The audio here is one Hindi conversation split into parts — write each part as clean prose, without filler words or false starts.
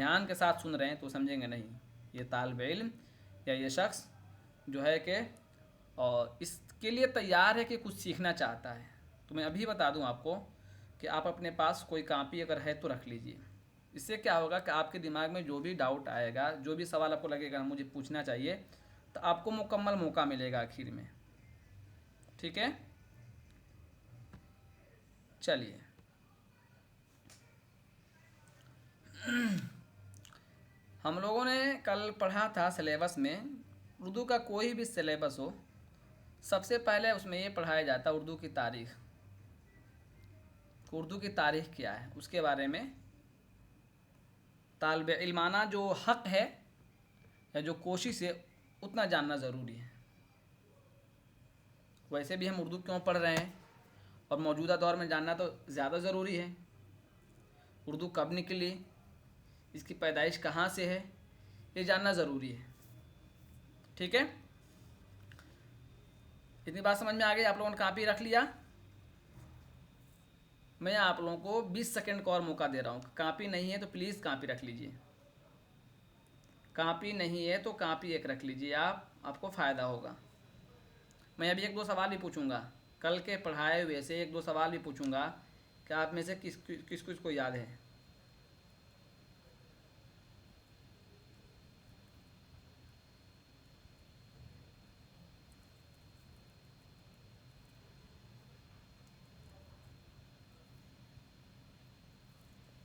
ध्यान के साथ सुन रहे हैं तो समझेंगे नहीं, ये तालिब इल्म या ये शख्स जो है कि और इसके लिए तैयार है कि कुछ सीखना चाहता है। तो मैं अभी बता दूं आपको कि आप अपने पास कोई कापी अगर है तो रख लीजिए। इससे क्या होगा कि आपके दिमाग में जो भी डाउट आएगा, जो भी सवाल आपको लगेगा मुझे पूछना चाहिए, तो आपको मुकम्मल मौका मिलेगा आखिर में। ठीक है, चलिए। हम लोगों ने कल पढ़ा था सिलेबस में, उर्दू का कोई भी सिलेबस हो, सबसे पहले उसमें ये पढ़ाया जाता है उर्दू की तारीख़। उर्दू की तारीख़ क्या है उसके बारे में तालिब इल्माना जो हक़ है या जो कोशिश है उतना जानना ज़रूरी है। वैसे भी हम उर्दू क्यों पढ़ रहे हैं और मौजूदा दौर में जानना तो ज़्यादा ज़रूरी है। उर्दू कब निकली, इसकी पैदाइश कहाँ से है, ये जानना ज़रूरी है। ठीक है, इतनी बात समझ में आ गई? आप लोगों ने कापी रख लिया? मैं आप लोगों को 20 सेकंड का और मौका दे रहा हूँ। कापी नहीं है तो प्लीज़ कापी रख लीजिए। कापी नहीं है तो कापी एक रख लीजिए, आपको फ़ायदा होगा। मैं अभी 1-2 सवाल भी पूछूंगा, कल के पढ़ाए हुए से 1-2 सवाल भी पूछूंगा कि आप में से किस को याद है।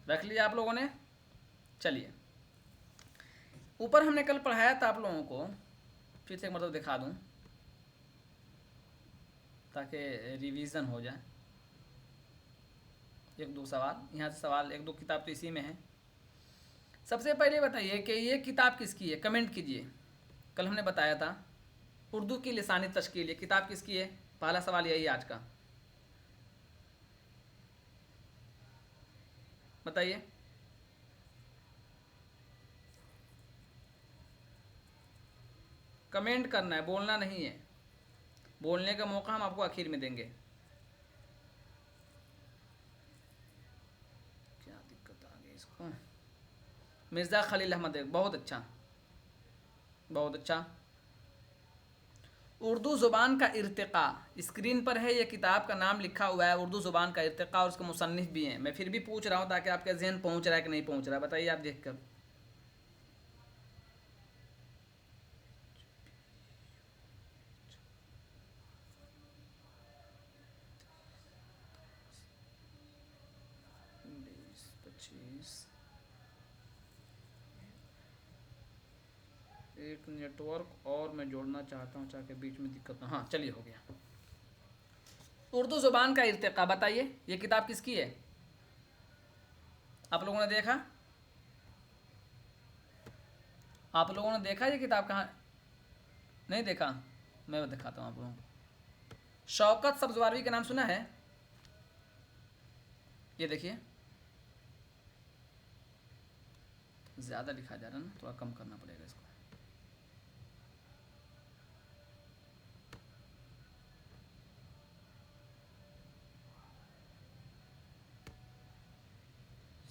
रख लिया आप लोगों ने? चलिए, ऊपर हमने कल पढ़ाया था आप लोगों को, फिर से एक मतलब दिखा दूं ताकि रिवीजन हो जाए। 1-2 सवाल यहाँ से, सवाल 1-2 किताब तो इसी में है। सबसे पहले बताइए कि ये किताब किसकी है, कमेंट कीजिए। कल हमने बताया था उर्दू की लिसानी तश्कील, ये किताब किसकी है? पहला सवाल यही है आज का, बताइए। कमेंट करना है, बोलना नहीं है। बोलने का मौका हम आपको आखिर में देंगे। क्या दिक्कत आ गई इसको? मिर्ज़ा खलील अहमद, बहुत अच्छा, बहुत अच्छा। उर्दू ज़ुबान का इर्तिक़ा, स्क्रीन पर है, ये किताब का नाम लिखा हुआ है उर्दू ज़ुबान का इर्तिक़ा, और उसके मुसन्निफ़ भी हैं। मैं फिर भी पूछ रहा हूँ ताकि आपके ज़हन पहुँच रहा है कि नहीं पहुँच रहा है, बताइए आप देख कर। एक नेटवर्क और मैं जोड़ना चाहता हूँ ताकि बीच में दिक्कत ना। हाँ चलिए, हो गया। उर्दू ज़ुबान का इर्तिक़ा, बताइए ये किताब किसकी है? आप लोगों ने देखा? आप लोगों ने देखा ये किताब? कहाँ नहीं देखा? मैं दिखाता हूँ आप लोगों को। शौकत सब्ज़वारवी का नाम सुना है? ये देखिए, ज़्यादा लिखा जा रहा है ना, थोड़ा कम करना पड़ेगा इसको।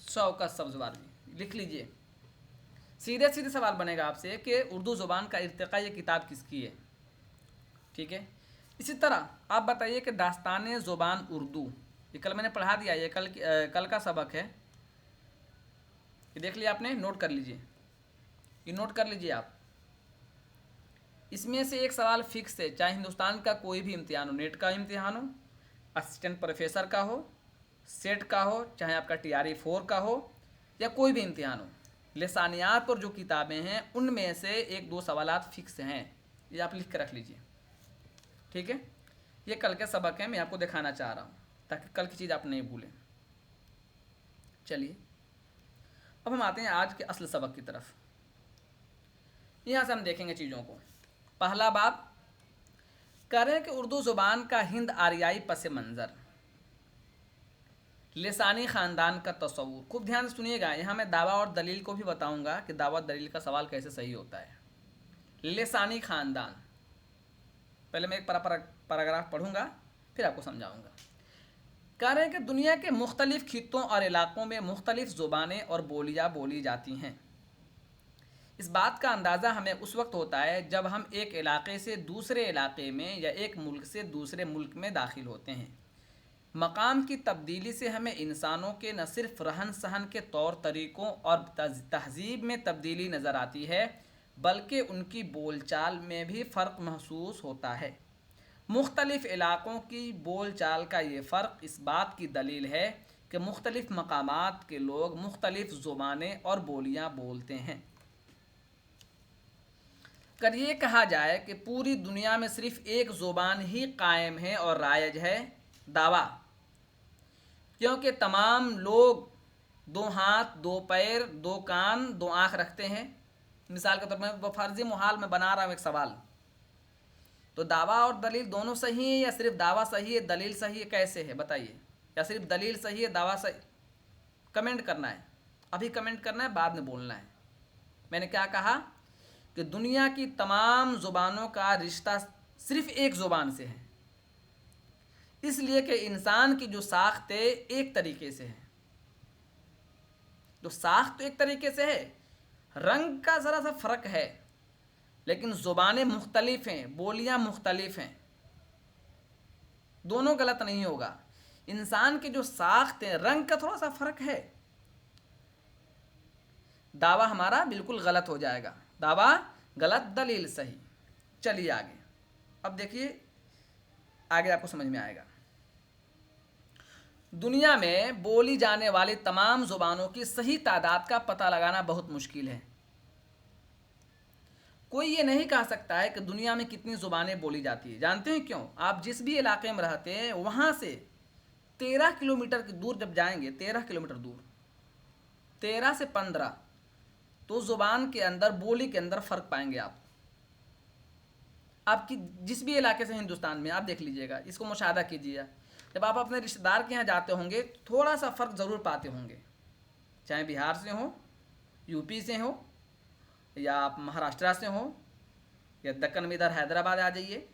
शौकत सब्ज़वारवी लिख लीजिए। सीधे सीधे सवाल बनेगा आपसे कि उर्दू ज़ुबान का इर्तिक़ा ये किताब किसकी है। ठीक है, इसी तरह आप बताइए कि दास्तान ज़ुबान उर्दू, ये कल मैंने पढ़ा दिया, ये कल का सबक है, ये देख लिया आपने, नोट कर लीजिए, ये नोट कर लीजिए आप। इसमें से एक सवाल फिक्स है, चाहे हिंदुस्तान का कोई भी इम्तिहान हो, नेट का इम्तिहान हो, असिस्टेंट प्रोफेसर का हो, सेट का हो, चाहे आपका TRE 4 का हो, या कोई भी इम्तिहान हो, लिसानियात पर जो किताबें हैं उनमें से 1-2 सवालात फिक्स हैं, ये आप लिख कर रख लीजिए। ठीक है, ये कल के सबक हैं, मैं आपको दिखाना चाह रहा हूँ ताकि कल की चीज़ आप नहीं भूलें। चलिए, अब हम आते हैं आज के असल सबक की तरफ। यहाँ से हम देखेंगे चीज़ों को। पहला बाब, करें कि उर्दू ज़ुबान का हिंद आरियाई पस मंज़र, लिसानी ख़ानदान का तस्वुर। खूब ध्यान से सुनिएगा, यहाँ मैं दावा और दलील को भी बताऊँगा कि दावा दलील का सवाल कैसे सही होता है। लिसानी ख़ानदान, पहले मैं एक पैराग्राफ पढ़ूँगा फिर आपको समझाऊँगा। कह रहे हैं कि दुनिया के मुख्तलिफ खित्तों और इलाक़ों में मुख्तलिफ ज़ुबानें और बोलियाँ बोली जाती हैं। इस बात का अंदाज़ा हमें उस वक्त होता है जब हम एक इलाक़े से दूसरे इलाक़े में या एक मुल्क से दूसरे मुल्क में दाखिल होते हैं। मकाम की तब्दीली से हमें इंसानों के न सिर्फ रहन सहन के तौर तरीक़ों और तहज़ीब में तब्दीली नज़र आती है, बल्कि उनकी बोलचाल में भी फ़र्क महसूस होता है। मुख्तलिफ़ इलाक़ों की बोलचाल का ये फ़र्क इस बात की दलील है कि मुख्तलिफ़ मकामात के लोग मुख्तलिफ़ ज़ुबानें और बोलियाँ बोलते हैं। अगर ये कहा जाए कि पूरी दुनिया में सिर्फ़ एक ज़ुबान ही कायम है और राइज है, दावा, क्योंकि तमाम लोग दो हाथ, दो पैर, दो कान, दो आँख रखते हैं। मिसाल के तौर पर वो फ़र्ज़ी मुहाल में बना रहा हूँ एक सवाल, तो दावा और दलील दोनों सही है या सिर्फ दावा सही है दलील सही है, कैसे है बताइए? या सिर्फ दलील सही है दावा सही? कमेंट करना है, अभी कमेंट करना है, बाद में बोलना है। मैंने क्या कहा कि दुनिया की तमाम ज़ुबानों का रिश्ता सिर्फ एक ज़ुबान से है, इसलिए कि इंसान की जो साख्त है एक तरीके से है। जो साख्त तो एक तरीके से है, रंग का ज़रा सा फ़र्क है, लेकिन ज़ुबानें मुख्तलिफ़ हैं, बोलियाँ मुख्तलिफ़ हैं। दोनों गलत नहीं होगा। इंसान की जो साख्त है, रंग का थोड़ा सा फ़र्क है, दावा हमारा बिल्कुल गलत हो जाएगा। दावा गलत, दलील सही। चलिए आगे, अब देखिए आगे आपको समझ में आएगा। दुनिया में बोली जाने वाली तमाम ज़ुबानों की सही तादाद का पता लगाना बहुत मुश्किल है। कोई ये नहीं कह सकता है कि दुनिया में कितनी ज़ुबानें बोली जाती है। जानते हैं क्यों? आप जिस भी इलाके में रहते हैं वहाँ से 13 किलोमीटर की दूर जब जाएंगे, 13 किलोमीटर दूर, 13 से 15, तो ज़ुबान के अंदर, बोली के अंदर फ़र्क पाएंगे आप। आपकी जिस भी इलाके से हिंदुस्तान में आप देख लीजिएगा, इसको मुशाहदा कीजिए। जब आप अपने रिश्तेदार के यहाँ जाते होंगे थोड़ा सा फ़र्क ज़रूर पाते होंगे, चाहे बिहार से हो, यूपी से हो, या आप महाराष्ट्र से हो, या दक्कन में इधर हैदराबाद आ जाइए,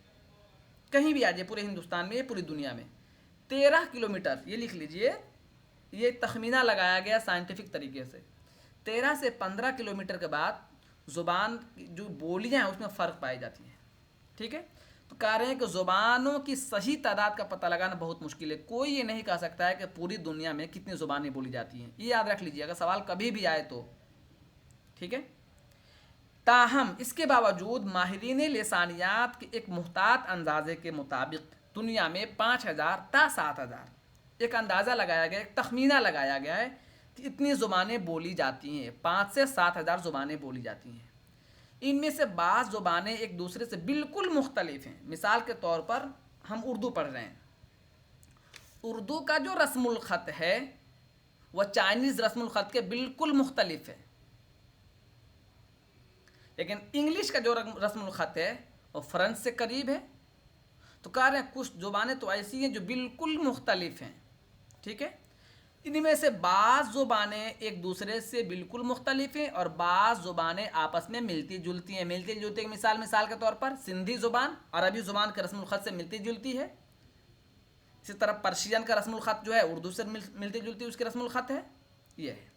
कहीं भी आ जाइए, पूरे हिंदुस्तान में, पूरी दुनिया में 13 किलोमीटर, ये लिख लीजिए, ये तखमीना लगाया गया साइंटिफिक तरीके से। 13 से 15 किलोमीटर के बाद ज़ुबान जो बोलियाँ हैं उसमें फ़र्क पाई जाती हैं। ठीक है, तो कह रहे हैं कि ज़ुबानों की सही तादाद का पता लगाना बहुत मुश्किल है। कोई ये नहीं कह सकता है कि पूरी दुनिया में कितनी ज़ुबानें बोली जाती हैं। ये याद रख लीजिए अगर सवाल कभी भी आए तो। ठीक है, ताहम इसके बावजूद माहिरीन लिसानियात के एक मुहतात अंदाजे के मुताबिक दुनिया में 5000 ता 7000 एक अंदाज़ा लगाया गया, एक तखमीना लगाया गया है कि इतनी ज़ुबानें बोली जाती हैं। 5 से 7000 ज़ुबानें बोली जाती हैं। इनमें से बाज़ ज़ुबानें एक दूसरे से बिल्कुल मुख्तलिफ हैं। मिसाल के तौर पर हम उर्दू पढ़ रहे हैं, उर्दू का जो रस्मुल ख़त है वह चाइनीज़ रस्मुल ख़त के बिल्कुल मुख्तलिफ है, लेकिन इंग्लिश का जो रस्मुल ख़त है वो फ़्रेंच से करीब है। तो कह रहे हैं कुछ ज़ुबानें तो ऐसी हैं जो बिल्कुल मुख्तलिफ हैं। ठीक है, इनमें से बाज़ ज़ुबानें एक दूसरे से बिल्कुल मुख्तलिफ हैं और बाज़ ज़ुबानें आपस में मिलती जुलती हैं। मिलती जुलती मिसाल के तौर पर सिंधी ज़ुबान अरबी ज़ुबान के रस्मुल ख़त से मिलती जुलती है। इसी तरह पर्शियन का रस्मुल ख़त जो है उर्दू से मिलती जुलती उसकी रस्मुल ख़त है। ये है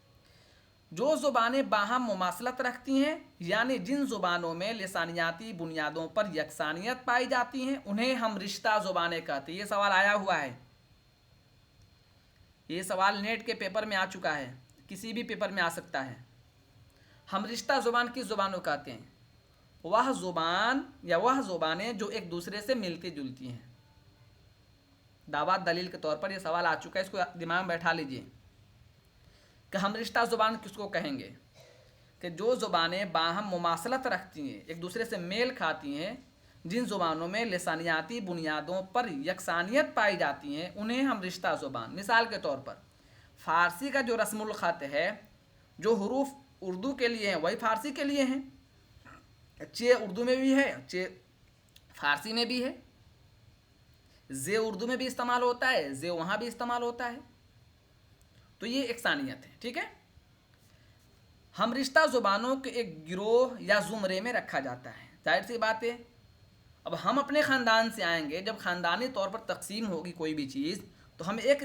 जो ज़ुबानें बाहम मुमासलत रखती हैं, यानी जिन ज़ुबानों में लिसानियाती बुनियादों पर यकसानियत पाई जाती हैं, उन्हें हम रिश्ता ज़ुबानें कहते हैं। ये सवाल आया हुआ है, ये सवाल नेट के पेपर में आ चुका है, किसी भी पेपर में आ सकता है। हम रिश्ता ज़ुबान किस ज़ुबानों कहते हैं? वह ज़ुबान या वह ज़ुबानें जो एक दूसरे से मिलती जुलती हैं। दावा दलील के तौर पर यह सवाल आ चुका है, इसको दिमाग में बैठा लीजिए कि हम रिश्ता ज़ुबान किसको कहेंगे? कि जो ज़ुबानें बाहम मुमासलत रखती हैं, एक दूसरे से मेल खाती हैं, जिन ज़ुबानों में लिसानियाती बुनियादों पर यकसानियत पाई जाती हैं, उन्हें हम रिश्ता ज़ुबान। मिसाल के तौर पर फ़ारसी का जो रस्मुल ख़त है, जो हरूफ उर्दू के लिए हैं वही फ़ारसी के लिए हैं। चे उर्दू में भी है, चे फ़ारसी में भी है, जे उर्दू में भी इस्तेमाल होता है, जे वहाँ भी इस्तेमाल होता है। तो ये यकसानियत है। ठीक है, हम रिश्ता ज़ुबानों के एक गिरोह या ज़ुमरे में रखा जाता है। जाहिर सी बात है, अब हम अपने ख़ानदान से आएंगे, जब ख़ानदानी तौर पर तकसीम होगी कोई भी चीज़, तो हम एक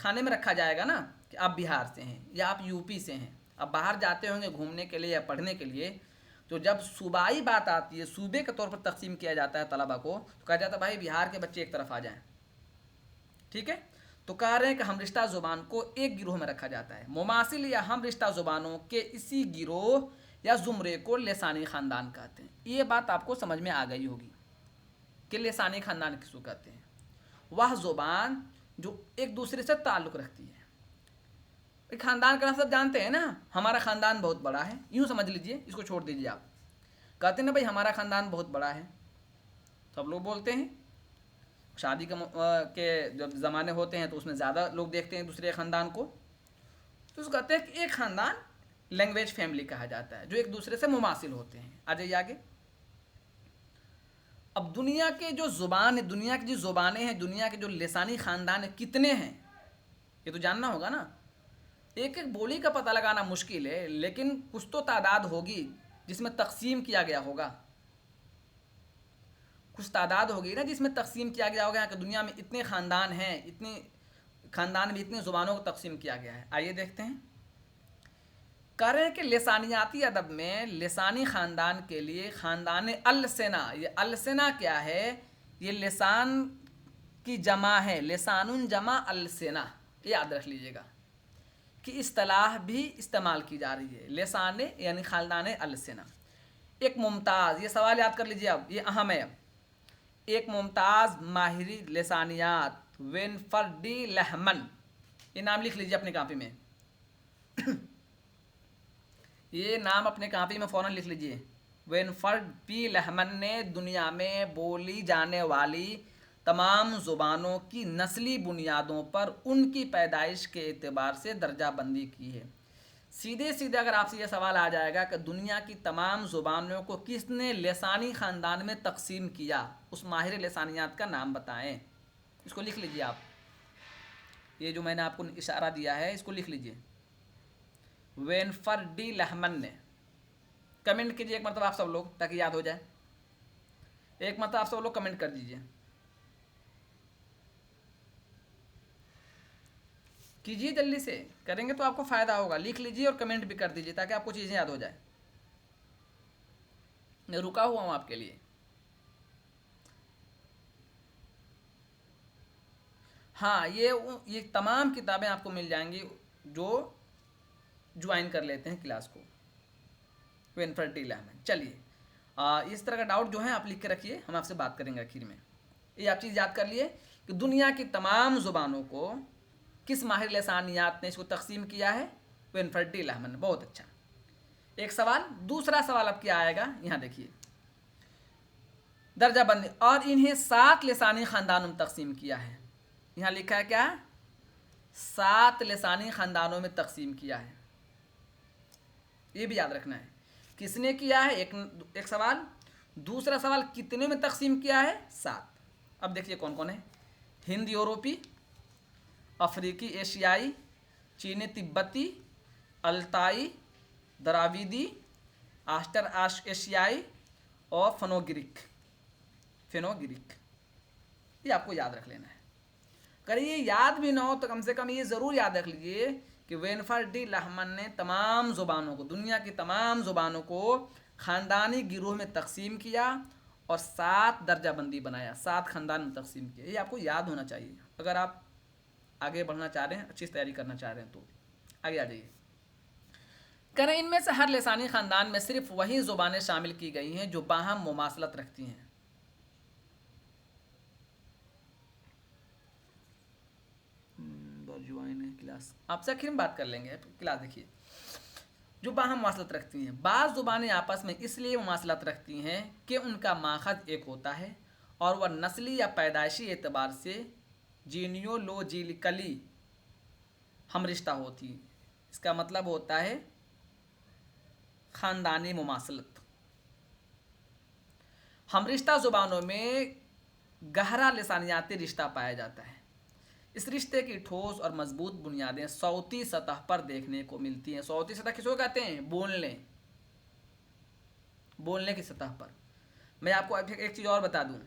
खाने में रखा जाएगा ना कि आप बिहार से हैं या आप यूपी से हैं, अब बाहर जाते होंगे घूमने के लिए या पढ़ने के लिए, तो जब सूबाई बात आती है, सूबे के तौर पर तकसीम किया जाता है तलबा को, तो कहा जाता है भाई बिहार के बच्चे एक तरफ आ जाएं, ठीक है। तो कह रहे हैं कि हम रिश्ता ज़ुबान को एक गिरोह में रखा जाता है। मुमासिल या हम रिश्ता ज़ुबानों के इसी गिरोह या ज़ुमरे को लिसानी ख़ानदान कहते हैं। ये बात आपको समझ में आ गई होगी कि लिसानी ख़ानदान किसको कहते हैं। वह ज़ुबान जो एक दूसरे से ताल्लुक़ रखती है। ख़ानदान का सब जानते हैं ना, हमारा ख़ानदान बहुत बड़ा है, यूँ समझ लीजिए, इसको छोड़ दीजिए आप। कहते हैं ना भाई हमारा ख़ानदान बहुत बड़ा है, सब लोग बोलते हैं। शादी के जब ज़माने होते हैं तो उसमें ज़्यादा लोग देखते हैं दूसरे ख़ानदान को, तो उसको कहते हैं कि एक ख़ानदान लैंग्वेज फैमिली कहा जाता है, जो एक दूसरे से मुमासिल होते हैं। आ जाइए आगे। अब दुनिया के जो ज़ुबान है, दुनिया की जो ज़ुबानें हैं, दुनिया के जो लिसानी ख़ानदान है, कितने हैं ये तो जानना होगा ना। एक एक बोली का पता लगाना मुश्किल है, लेकिन कुछ तो तादाद होगी जिसमें तकसीम किया गया होगा, कुछ तादाद होगी ना जिसमें तकसीम किया गया होगा कि दुनिया में इतने ख़ानदान हैं, इतने ख़ानदान में इतने ज़ुबानों को तकसीम किया गया है। आइए देखते हैं। कह रहे हैं कि लिसानियाती अदब में लिसानी ख़ानदान के लिए ख़ानदान अलसेना, ये अलसेना क्या है, ये लिसान की जमा है, लिसानुन जमा अलसेना, ये याद रख लीजिएगा कि इस्तिलाह भी इस्तेमाल की जा रही है। लिसान यानी ख़ानदान अलसेना। एक मुमताज़, ये सवाल याद कर लीजिए, अब ये अहम है। एक मुमताज़ माहिरी लिसानियात विनफर डी लहमन, ये नाम लिख लीजिए अपनी कापी में ये नाम अपने कापी में फ़ौरन लिख लीजिए। विनफर्ड पी लहमन ने दुनिया में बोली जाने वाली तमाम ज़ुबानों की नस्ली बुनियादों पर उनकी पैदाइश के एतबार से दर्जा बंदी की है। सीधे सीधे अगर आपसे यह सवाल आ जाएगा कि दुनिया की तमाम ज़ुबानों को किसने लिसानी ख़ानदान में तकसीम किया, उस माहिर लिसानियात का नाम बताएं। इसको लिख लीजिए आप, ये जो मैंने आपको इशारा दिया है इसको लिख लीजिए। वेनफर डी लहमन ने, कमेंट कीजिए एक मतलब आप सब लोग, ताकि याद हो जाए। एक मतलब आप सब लोग कमेंट कर दीजिए, कीजिए जल्दी से, करेंगे तो आपको फ़ायदा होगा। लिख लीजिए और कमेंट भी कर दीजिए ताकि आपको चीज़ें याद हो जाए। मैं रुका हुआ हूँ आपके लिए। हाँ, ये तमाम किताबें आपको मिल जाएंगी जो ज्वाइन कर लेते हैं क्लास को, विनफर डी लहमन। चलिए इस तरह का डाउट जो है आप लिख के रखिए, हम आपसे बात करेंगे आखिर में। ये आप चीज़ याद कर लिए कि दुनिया की तमाम ज़ुबानों को किस माहिर लिसानियात ने इसको तकसीम किया है, विनफर डी लहमन। बहुत अच्छा, एक सवाल। दूसरा सवाल अब क्या आएगा, यहाँ देखिए, दर्जा बंदी, और इन्हें 7 लिसानी ख़ानदानों में तकसीम किया है। यहाँ लिखा है क्या, 7 लिसानी ख़ानदानों में तकसीम किया है। ये भी याद रखना है किसने किया है, एक सवाल। दूसरा सवाल, कितने में तकसीम किया है, 7। अब देखिए कौन कौन है। हिंद यूरोपी, अफ्रीकी एशियाई, चीनी तिब्बती, अल्ताई, द्राविडी, आस्टर एशियाई और फेनोग्रीक। ये आपको याद रख लेना है। अगर ये याद भी ना हो तो कम से कम ये ज़रूर याद रख लीजिए कि वेनफर डी लहमन ने तमाम ज़ुबानों को, दुनिया की तमाम ज़ुबानों को ख़ानदानी गिरोह में तकसीम किया और 7 दर्जाबंदी बनाया, 7 ख़ानदान में तकसीम किया। ये आपको याद होना चाहिए अगर आप आगे बढ़ना चाह रहे हैं, अच्छी तैयारी करना चाह रहे हैं तो। आगे आ जाइए। करें इनमें से हर लिसानी ख़ानदान में सिर्फ वही ज़ुबानें शामिल की गई हैं जो बाहम मुमासलत रखती हैं। ज्वाइन है क्लास, आपसे आखिर में बात कर लेंगे। क्लास देखिए, जो बाहम मुमासलत रखती हैं। बाज़ ज़ुबानें आपस में इसलिए मुमासलत रखती हैं कि उनका माखज़ एक होता है और वह नस्ली या पैदाइशी एतबार से जीनियोलॉजिकली हम रिश्ता होती है। इसका मतलब होता है ख़ानदानी मुमासलत। हम रिश्ता ज़ुबानों में गहरा लिसानियाती रिश्ता पाया जाता है। इस रिश्ते की ठोस और मजबूत बुनियादें सौती सतह पर देखने को मिलती हैं। सौती सतह किसको कहते हैं, बोलने की सतह पर। मैं आपको एक चीज़ और बता दूं,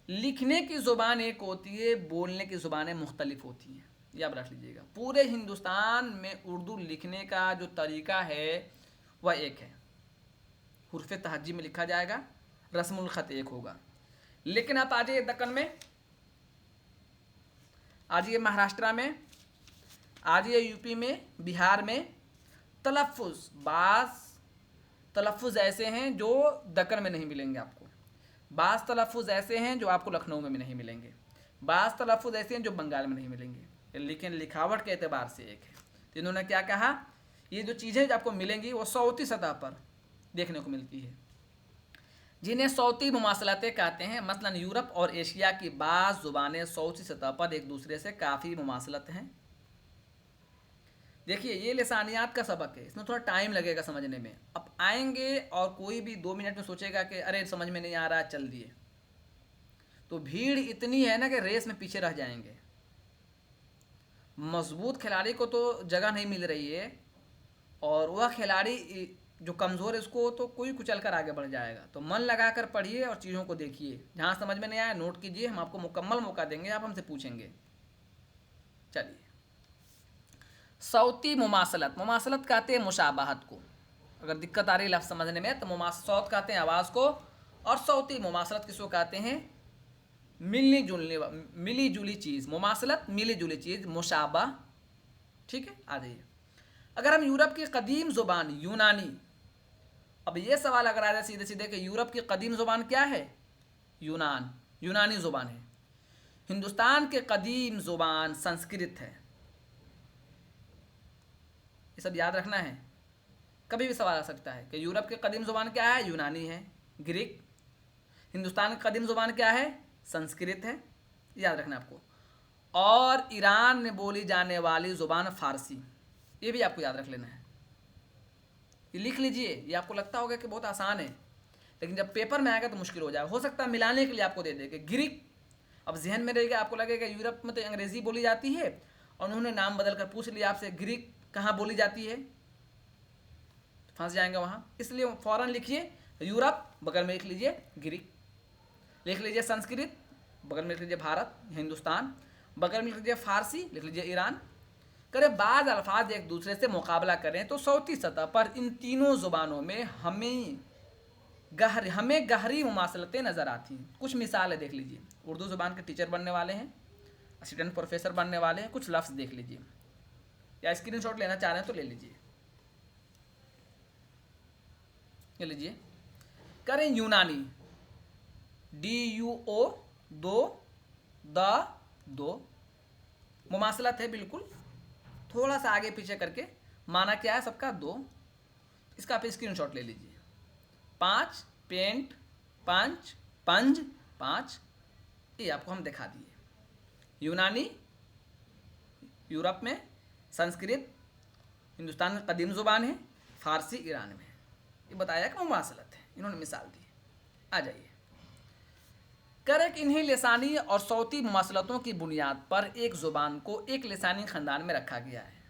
लिखने की ज़ुबान एक होती है, बोलने की ज़ुबानें मुख्तलिफ होती हैं। ये आप रख लीजिएगा। पूरे हिंदुस्तान में उर्दू लिखने का जो तरीका है वह एक है, हुर्फ तहज्जी में लिखा जाएगा, रस्मुल ख़त एक होगा। लेकिन आप आ जाइए दक्कन में, आ जाइए महाराष्ट्र में, आ जाइए यूपी में, बिहार में, तलफ़ुज़ बास तलफ़ुज़ ऐसे हैं जो दक्कन में नहीं मिलेंगे आपको, बास तलफ़ुज़ ऐसे हैं जो आपको लखनऊ में भी नहीं मिलेंगे, बास तलफ़ुज़ ऐसे हैं जो बंगाल में नहीं मिलेंगे, लेकिन लिखावट के एतबार से एक है। तो इन्होंने क्या कहा, ये जो चीज़ें जो आपको मिलेंगी वो सौती सतह पर देखने को मिलती है, जिन्हें सौती मुमासलतें कहते हैं। मसलन यूरोप और एशिया की बाज़ ज़ुबानें सौती सतह पर एक दूसरे से काफ़ी मुमासलत हैं। देखिए ये लिसानियात का सबक है, इसमें थोड़ा टाइम लगेगा समझने में। अब आएंगे और कोई भी 2 मिनट में सोचेगा कि अरे समझ में नहीं आ रहा, चल दिए, तो भीड़ इतनी है ना कि रेस में पीछे रह जाएंगे। मजबूत खिलाड़ी को तो जगह नहीं मिल रही है, और वह खिलाड़ी जो कमज़ोर है उसको तो कोई कुचल कर आगे बढ़ जाएगा। तो मन लगा कर पढ़िए और चीज़ों को देखिए, जहाँ समझ में नहीं आया नोट कीजिए, हम आपको मुकम्मल मौका देंगे, आप हमसे पूछेंगे। चलिए, सौती मुमासलत, मुमासलत कहते हैं मुशाबहत को। अगर दिक्कत आ रही लफ्ज़ समझने में तो सौत कहते हैं आवाज़ को, और सौती मुमासलत किसको कहते हैं, मिली जुली चीज़। मुमासलत मिली जुली चीज़, मुशाबा। ठीक है, आ जाइए। अगर हम यूरोप की कदीम ज़ुबान यूनानी, अब ये सवाल अगर आ जाए सीधे सीधे कि यूरोप की कदीम ज़ुबान क्या है, यूनानी ज़ुबान है। हिंदुस्तान के कदीम ज़ुबान संस्कृत है। ये सब याद रखना है, कभी भी सवाल आ सकता है कि यूरोप की कदीम ज़ुबान क्या है, यूनानी है, ग्रीक। हिंदुस्तान की कदीम ज़ुबान क्या है, संस्कृत है, याद रखना आपको। और ईरान में बोली जाने वाली ज़ुबान फ़ारसी, ये भी आपको याद रख लेना है। ये लिख लीजिए, ये आपको लगता होगा कि बहुत आसान है, लेकिन जब पेपर में आएगा तो मुश्किल हो जाएगा। हो सकता है मिलाने के लिए आपको दे दे कि ग्रीक, अब जहन में रहेगा, आपको लगेगा यूरोप में तो अंग्रेज़ी बोली जाती है, और उन्होंने नाम बदल कर पूछ लिया आपसे ग्रीक कहाँ बोली जाती है, फंस जाएंगे वहाँ। इसलिए फ़ौरन लिखिए यूरोप, बगल में लिख लीजिए ग्रीक, लिख लीजिए संस्कृत, बगल में लिख लीजिए भारत हिंदुस्तान, बगल में लिख लीजिए फ़ारसी, लिख लीजिए ईरान। करें बाद अल्फाज एक दूसरे से मुकाबला करें तो सौती सतह पर इन तीनों ज़ुबानों में हमें गहरी मुमासलतें नज़र आती हैं। कुछ मिसालें देख लीजिए। उर्दू ज़ुबान के टीचर बनने वाले हैं, असिस्टेंट प्रोफेसर बनने वाले हैं, कुछ लफ्ज़ देख लीजिए, या स्क्रीनशॉट लेना चाह रहे हैं तो ले लीजिए। ले लीजिए, करें यूनानी, DUO, दो मुमासलत है बिल्कुल, थोड़ा सा आगे पीछे करके, माना क्या है सबका, 2। इसका आप स्क्रीनशॉट ले लीजिए। 5 पेंट, पंच, पंज, 5, ये आपको हम दिखा दिए। यूनानी यूरोप में, संस्कृत हिंदुस्तान की कदीम ज़ुबान है, फ़ारसी ईरान में। ये बताया कि मुमासलत है, इन्होंने मिसाल दी। आ जाइए, करें कि इन्हीं लिसानी और सौती मुमासलतों की बुनियाद पर एक ज़ुबान को एक लिसानी ख़ानदान में रखा गया है,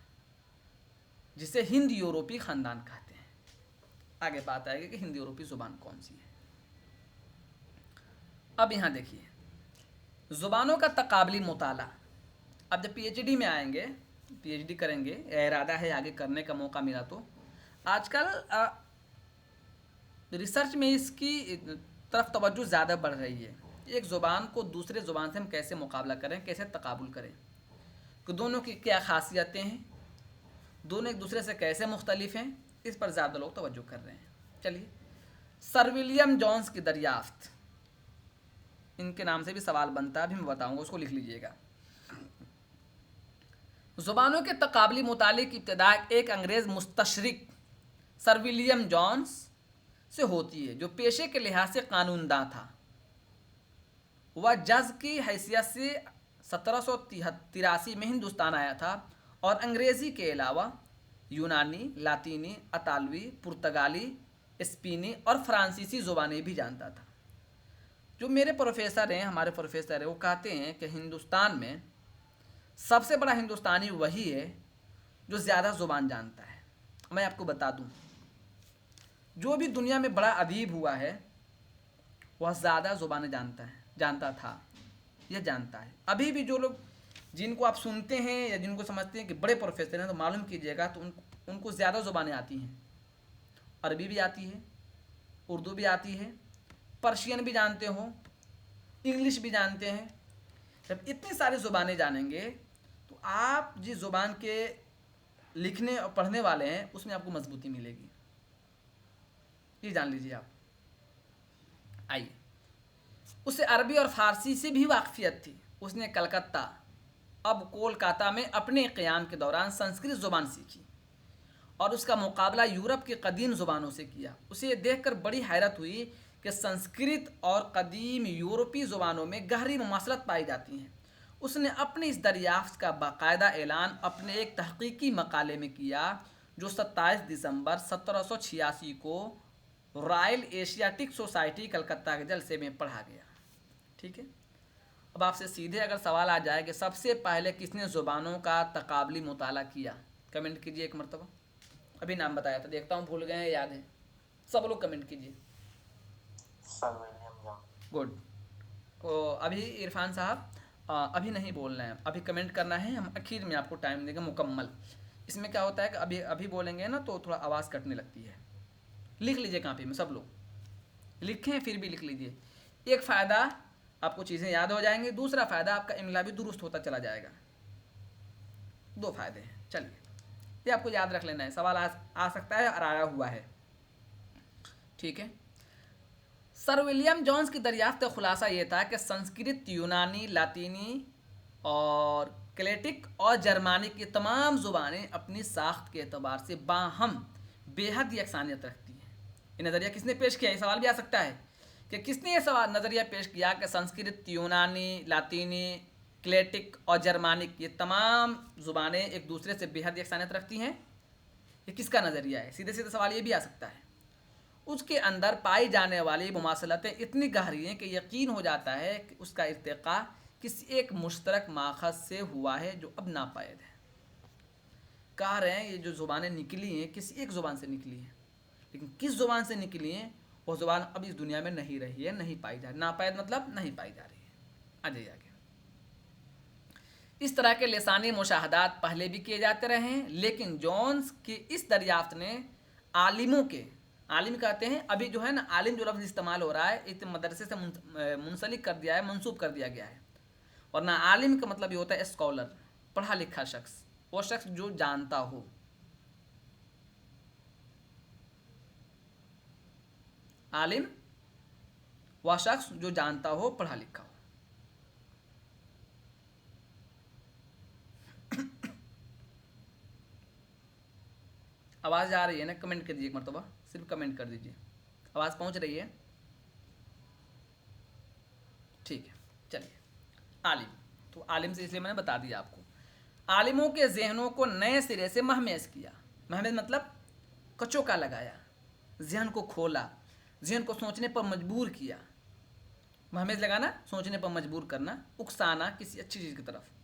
जिसे हिंद यूरोपी ख़ानदान कहते हैं। आगे बात आएगी कि हिंद यूरोपी ज़ुबान कौन सी है। अब यहाँ देखिए, ज़ुबानों का तकाबली मुताला। अब जब PhD में आएंगे, PhD करेंगे, इरादा है आगे करने का मौका मिला तो, आजकल रिसर्च में इसकी तरफ तवज्जो ज़्यादा बढ़ रही है। एक ज़ुबान को दूसरे ज़ुबान से हम कैसे मुकाबला करें, कैसे तकाबुल करें, कि दोनों की क्या खासियतें हैं, दोनों एक दूसरे से कैसे मुख्तलिफ हैं, इस पर ज़्यादा लोग तवज्जो कर रहे हैं। चलिए, सर विलियम जोन्स की दरियाफ्त, इनके नाम से भी सवाल बनता है, अभी मैं बताऊंगा, उसको लिख लीजिएगा। ज़ुबानों के तकाबली मुताले की इब्तिदा एक अंग्रेज़ मुस्तशरिक सर विलियम जोन्स से होती है, जो पेशे के लिहाज से कानूनदां था। वह जज की हैसियत से 1783 में हिंदुस्तान आया था, और अंग्रेज़ी के अलावा यूनानी, लातीनी, अतालवी, पुर्तगाली, स्पेनी और फ्रांसीसी ज़ुबानें भी जानता था। जो मेरे प्रोफेसर हैं, हमारे प्रोफेसर हैं, वो कहते हैं कि हिंदुस्तान में सबसे बड़ा हिंदुस्तानी वही है जो ज़्यादा ज़ुबान जानता है। मैं आपको बता दूं, जो भी दुनिया में बड़ा अदीब हुआ है वह ज़्यादा ज़ुबानें जानता था, यह जानता है। अभी भी जो लोग जिनको आप सुनते हैं या जिनको समझते हैं कि बड़े प्रोफेसर हैं, तो मालूम कीजिएगा तो उनको ज़्यादा ज़ुबानें आती हैं। अरबी भी आती है, उर्दू भी आती है, पर्शियन भी जानते हो, इंग्लिश भी जानते हैं। जब इतनी सारी ज़ुबानें जानेंगे तो आप जिस ज़ुबान के लिखने और पढ़ने वाले हैं उसमें आपको मजबूती मिलेगी, ये जान लीजिए आप। आइए, उसे अरबी और फ़ारसी से भी वाकफियत थी। उसने कलकत्ता, अब कोलकाता में अपने क़याम के दौरान संस्कृत ज़ुबान सीखी और उसका मुकाबला यूरोप की कदीम ज़ुबानों से किया। उसे देखकर बड़ी हैरत हुई कि संस्कृत और कदीम यूरोपी ज़ुबानों में गहरी मुमासलत पाई जाती हैं। उसने अपने इस दरियाफ्त का बाकायदा ऐलान अपने एक तहकीकी मकाले में किया, जो 27 दिसंबर 1786 को रॉयल एशियाटिक सोसाइटी कलकत्ता के जलसे में पढ़ा गया। ठीक है, अब आपसे सीधे अगर सवाल आ जाए कि सबसे पहले किसने ज़ुबानों का तकाबली मुताला किया, कमेंट कीजिए एक मरतबा। अभी नाम बताया था, देखता हूँ भूल गए हैं, याद है? सब लोग कमेंट कीजिए। गुड। तो अभी इरफान साहब अभी नहीं बोलना है, अभी कमेंट करना है, हम आखिर में आपको टाइम देंगे मुकम्मल। इसमें क्या होता है कि अभी अभी बोलेंगे ना तो थोड़ा आवाज़ कटने लगती है। लिख लीजिए कापी में, सब लोग लिखें, फिर भी लिख लीजिए। एक फ़ायदा, आपको चीज़ें याद हो जाएंगी, दूसरा फ़ायदा आपका इमला भी दुरुस्त होता चला जाएगा। दो फ़ायदे हैं। चलिए, ये आपको याद रख लेना है, सवाल आ सकता है और आया हुआ है। ठीक है, सर विलियम जोन्स की दरियाफ्त का खुलासा ये था कि संस्कृत, यूनानी, लातीनी और क्लेटिक और जर्मानिक ये तमाम ज़ुबानें अपनी साख्त के अतबार से बाहम बेहद यकसानियत रखती हैं। ये नज़रिया किसने पेश किया? ये सवाल भी आ सकता है कि किसने ये सवाल नज़रिया पेश किया कि संस्कृत, यूनानी, लातीनी, क्लेटिक और जर्मानिक ये तमाम ज़ुबानें एक दूसरे से बेहद यकसानियत रखती हैं? ये किसका नज़रिया है? सीधे सीधे सवाल ये भी आ सकता है। उसके अंदर पाई जाने वाली मुमासलतें इतनी गहरी हैं कि यकीन हो जाता है कि उसका इर्तिक़ा किसी एक मुश्तरक माखज़ से हुआ है जो अब नापायद है। कह रहे हैं ये जो ज़ुबानें निकली हैं किसी एक ज़ुबान से निकली हैं, लेकिन किस ज़ुबान से निकली हैं वो ज़ुबान अब इस दुनिया में नहीं रही है, नहीं पाई जा रही। नापायद मतलब नहीं पाई जा रही है। आ जाइए आगे। इस तरह के लिसानी मुशाहदात पहले भी किए जाते रहे हैं, लेकिन जोन्स की इस दरियाफ्त ने आलिमों के, आलिम कहते हैं अभी जो है ना, आलिम जो लफ्ज़ इस्तेमाल हो रहा है एक मदरसे से मुंसलिक कर दिया है, मंसूब कर दिया गया है। और ना आलिम का मतलब ये होता है स्कॉलर, पढ़ा लिखा शख्स, वो शख्स जो जानता हो। आलिम वह शख्स जो जानता हो, पढ़ा लिखा हो। आवाज़ आ रही है ना? कमेंट कर दीजिए एक मरतबा, सिर्फ कमेंट कर दीजिए, आवाज़ पहुंच रही है? ठीक है, चलिए। आलिम, तो आलिम से इसलिए मैंने बता दिया आपको। आलिमों के जहनों को नए सिरे से महमेज किया। महमेज मतलब कचोका लगाया, जहन को खोला, जहन को सोचने पर मजबूर किया। महमेज लगाना, सोचने पर मजबूर करना, उकसाना किसी अच्छी चीज़ की तरफ।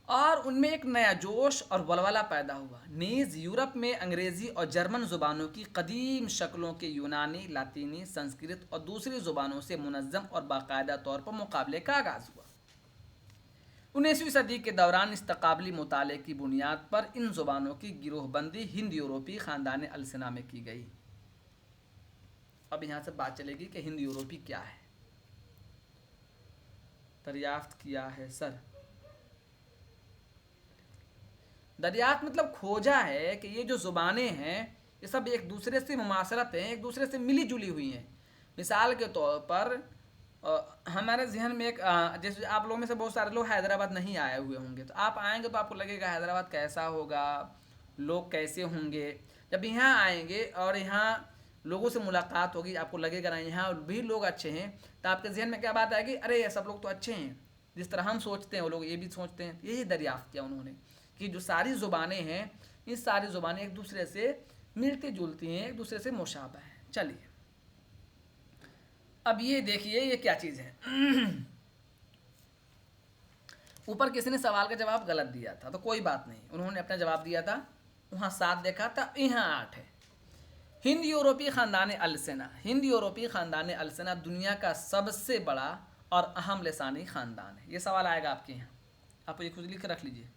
और उनमें एक नया जोश और वलवला पैदा हुआ। नीज़ यूरोप में अंग्रेज़ी और जर्मन ज़ुबानों की कदीम शक्लों के यूनानी, लातीनी, संस्कृत और दूसरी ज़ुबानों से मुनज़्ज़म और बाकायदा तौर पर मुकाबले का आगाज़ हुआ। 19वीं सदी के दौरान इस तकाबली मुताले की बुनियाद पर इन ज़ुबानों की गिरोहबंदी हिंद यूरोपी ख़ानदान अलसिना में की गई। अब यहाँ से बात चलेगी कि हिंद यूरोपी क्या है। दरियाफ्त किया है सर, दरियाफ्त मतलब खोजा है कि ये जो ज़ुबानें हैं ये सब एक दूसरे से मुमासलत हैं, एक दूसरे से मिली जुली हुई हैं। मिसाल के तौर पर हमारे जहन में एक जैसे आप लोगों में से बहुत सारे लोग हैदराबाद नहीं आए हुए होंगे, तो आप आएंगे तो आपको लगेगा हैदराबाद कैसा होगा, लोग कैसे होंगे। जब यहाँ आएंगे और यहाँ लोगों से मुलाकात होगी, आपको लगेगा ना यहाँ भी लोग अच्छे हैं, तो आपके जहन में क्या बात आएगी, अरे ये सब लोग तो अच्छे हैं, जिस तरह हम सोचते हैं वो लोग ये भी सोचते हैं। यही दरियाफ्त किया उन्होंने कि जो सारी ज़ुबानें हैं, ये सारी ज़ुबानें एक दूसरे से मिलती जुलती हैं, एक दूसरे से मुशाबह हैं। चलिए अब ये देखिए ये क्या चीज़ है। ऊपर किसी ने सवाल का जवाब गलत दिया था, तो कोई बात नहीं, उन्होंने अपना जवाब दिया था, वहाँ 7 देखा था, यहाँ 8 है। हिंद यूरोपी ख़ानदान अलसिना, हिंद यूरोपी ख़ानदान अलसिना दुनिया का सबसे बड़ा और अहम लिसानी ख़ानदान है। ये सवाल आएगा आपके यहाँ, आप ये खुद लिख कर रख लीजिए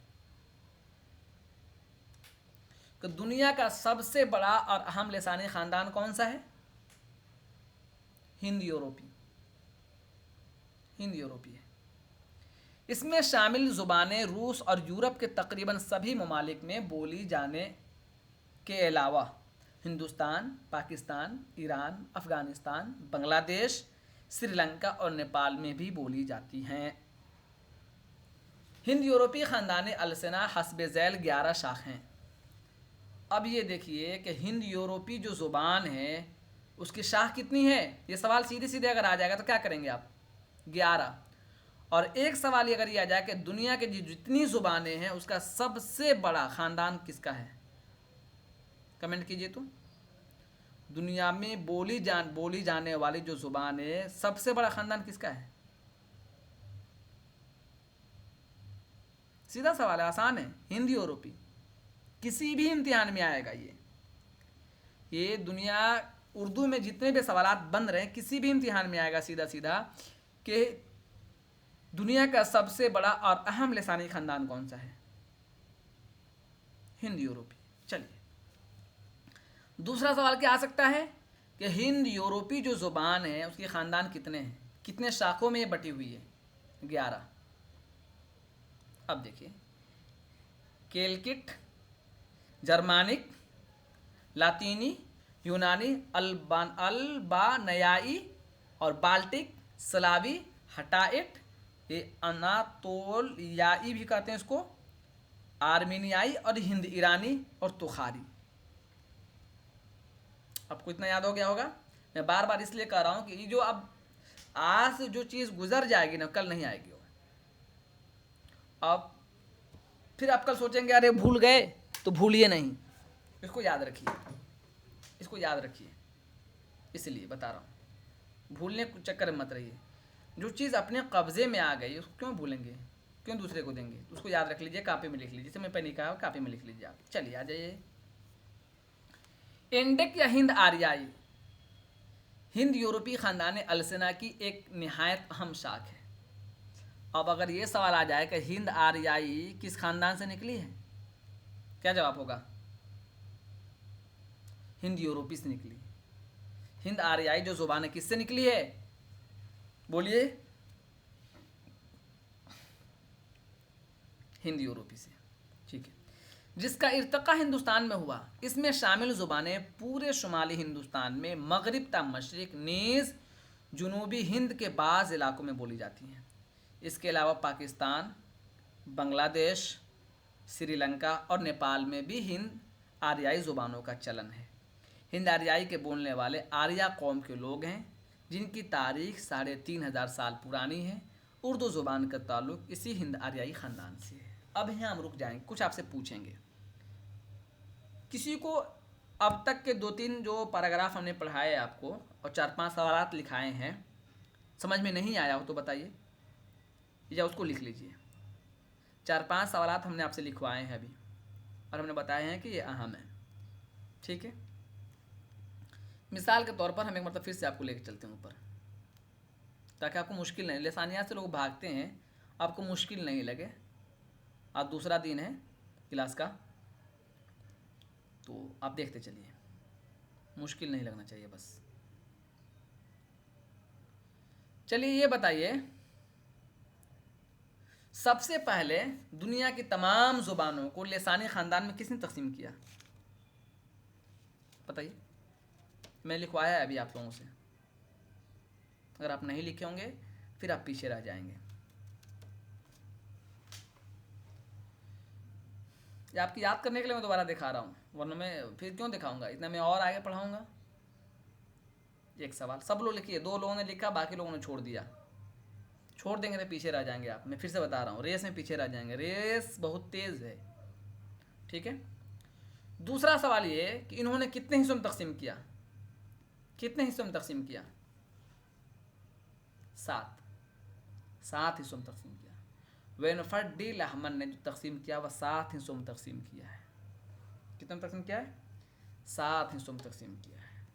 कि दुनिया का सबसे बड़ा और अहम लिसानी ख़ानदान कौन सा है? हिंद यूरोपी। हिंद यूरोपी है। इसमें शामिल ज़ुबानें रूस और यूरोप के तकरीबन सभी ममालिक में बोली जाने के अलावा हिंदुस्तान, पाकिस्तान, ईरान, अफ़गानिस्तान, बांग्लादेश, श्रीलंका और नेपाल में भी बोली जाती हैं। हिंद यूरोपी ख़ानदान अलसना हस्ब ज़ैल 11 शाख हैं। अब ये देखिए कि हिंद यूरोपी जो ज़ुबान है उसकी शाख कितनी है? ये सवाल सीधे सीधे अगर आ जाएगा तो क्या करेंगे आप? 11। और एक सवाल ये अगर ये आ जाए कि दुनिया के जितनी ज़ुबानें हैं उसका सबसे बड़ा ख़ानदान किसका है? कमेंट कीजिए तो। दुनिया में बोली जाने वाली जो ज़ुबान है सबसे बड़ा ख़ानदान किसका है? सीधा सवाल है, आसान है। हिंद यूरोपी। किसी भी इम्तिहान में आएगा ये दुनिया उर्दू में जितने भी सवालात बन रहे हैं किसी भी इम्तिहान में आएगा सीधा सीधा कि दुनिया का सबसे बड़ा और अहम लिसानी ख़ानदान कौन सा है? हिंद यूरोपी। चलिए दूसरा सवाल क्या आ सकता है कि हिंद यूरोपी जो ज़ुबान है उसके ख़ानदान कितने हैं? कितने शाखों में ये बटी हुई है? 11। अब देखिए, केल्टिक, जर्मानिक, लातीनी, यूनानी, अल्बानयाई और बाल्टिक, स्लावी, हटाइट, ये अनातोलियाई भी कहते हैं इसको, आर्मीनियाई और हिंद ईरानी और तुखारी। आपको इतना याद हो गया होगा। मैं बार बार इसलिए कह रहा हूँ कि ये जो अब आज जो चीज़ गुजर जाएगी ना कल नहीं आएगी। अब फिर आप कल सोचेंगे अरे भूल गए, तो भूलिए नहीं, इसको याद रखिए, इसको याद रखिए। इसलिए बता रहा हूँ, भूलने के चक्कर में मत रहिए। जो चीज़ अपने कब्जे में आ गई उसको क्यों भूलेंगे, क्यों दूसरे को देंगे? उसको याद रख लीजिए, कापी में लिख लीजिए। जैसे मैं पहले कहा कापी में लिख लीजिए आप। चलिए आ जाइए। इंडिक या हिंद आर्याई हिंद यूरोपी ख़ानदान अलसना की एक निहायत अहम शाख है। अब अगर ये सवाल आ जाए कि हिंद आर्याई किस ख़ानदान से निकली है, क्या जवाब होगा? हिंद यूरोपी से निकली। हिंद आर्याई जो ज़ुबान है किससे निकली है? बोलिए। हिंद यूरोपी से। ठीक है। जिसका इर्तका हिंदुस्तान में हुआ। इसमें शामिल ज़ुबानें पूरे शुमाली हिंदुस्तान में मगरिब ता मशरिक नीज़ जुनूबी हिंद के बाज़ इलाकों में बोली जाती हैं। इसके अलावा पाकिस्तान, बांग्लादेश, श्रीलंका और नेपाल में भी हिंद आर्याई ज़ुबानों का चलन है। हिंद आर्याई के बोलने वाले आर्या कौम के लोग हैं जिनकी तारीख 3500 साल पुरानी है। उर्दू ज़ुबान का ताल्लुक़ इसी हिंद आर्याई ख़ानदान से है। अब यहाँ हम रुक जाएंगे, कुछ आपसे पूछेंगे। किसी को अब तक के 2-3 जो पैराग्राफ हमने पढ़ाए आपको और 4-5 सवालात लिखाए हैं, समझ में नहीं आया हो तो बताइए या उसको लिख लीजिए। 4-5 सवालात हमने आपसे लिखवाए हैं अभी और हमने बताए हैं कि ये अहम है। ठीक है। मिसाल के तौर पर हम एक मतलब फिर से आपको लेकर चलते हैं ऊपर, ताकि आपको मुश्किल नहीं, लिसानियात से लोग भागते हैं, आपको मुश्किल नहीं लगे। आज दूसरा दिन है क्लास का, तो आप देखते चलिए, मुश्किल नहीं लगना चाहिए बस। चलिए ये बताइए, सबसे पहले दुनिया की तमाम ज़ुबानों को लिसानी ख़ानदान में किसने तकसीम किया? बताइए। मैं लिखवाया है अभी आप लोगों से, अगर आप नहीं लिखे होंगे फिर आप पीछे रह जाएंगे। ये आपकी याद करने के लिए मैं दोबारा दिखा रहा हूँ, वरना मैं फिर क्यों दिखाऊंगा, इतना मैं और आगे पढ़ाऊंगा। एक सवाल सब लोग लिखिए, 2 लोगों ने लिखा, बाकी लोगों ने छोड़ दिया। छोड़ देंगे तो पीछे रह जाएंगे आप। मैं फिर से बता रहा हूँ, रेस में पीछे रह जाएंगे, रेस बहुत तेज़ है। ठीक है। दूसरा सवाल ये कि इन्होंने कितने हिस्सों में तकसीम किया? कितने हिस्सों में तकसीम किया? 7 हिस्सों में तकसीम किया। वेनफर्ड डी लहमन ने जो तकसीम किया वह 7 हिस्सों में तकसीम किया है। कितने में तकसीम किया है? 7 हिस्सों में तकसीम किया है।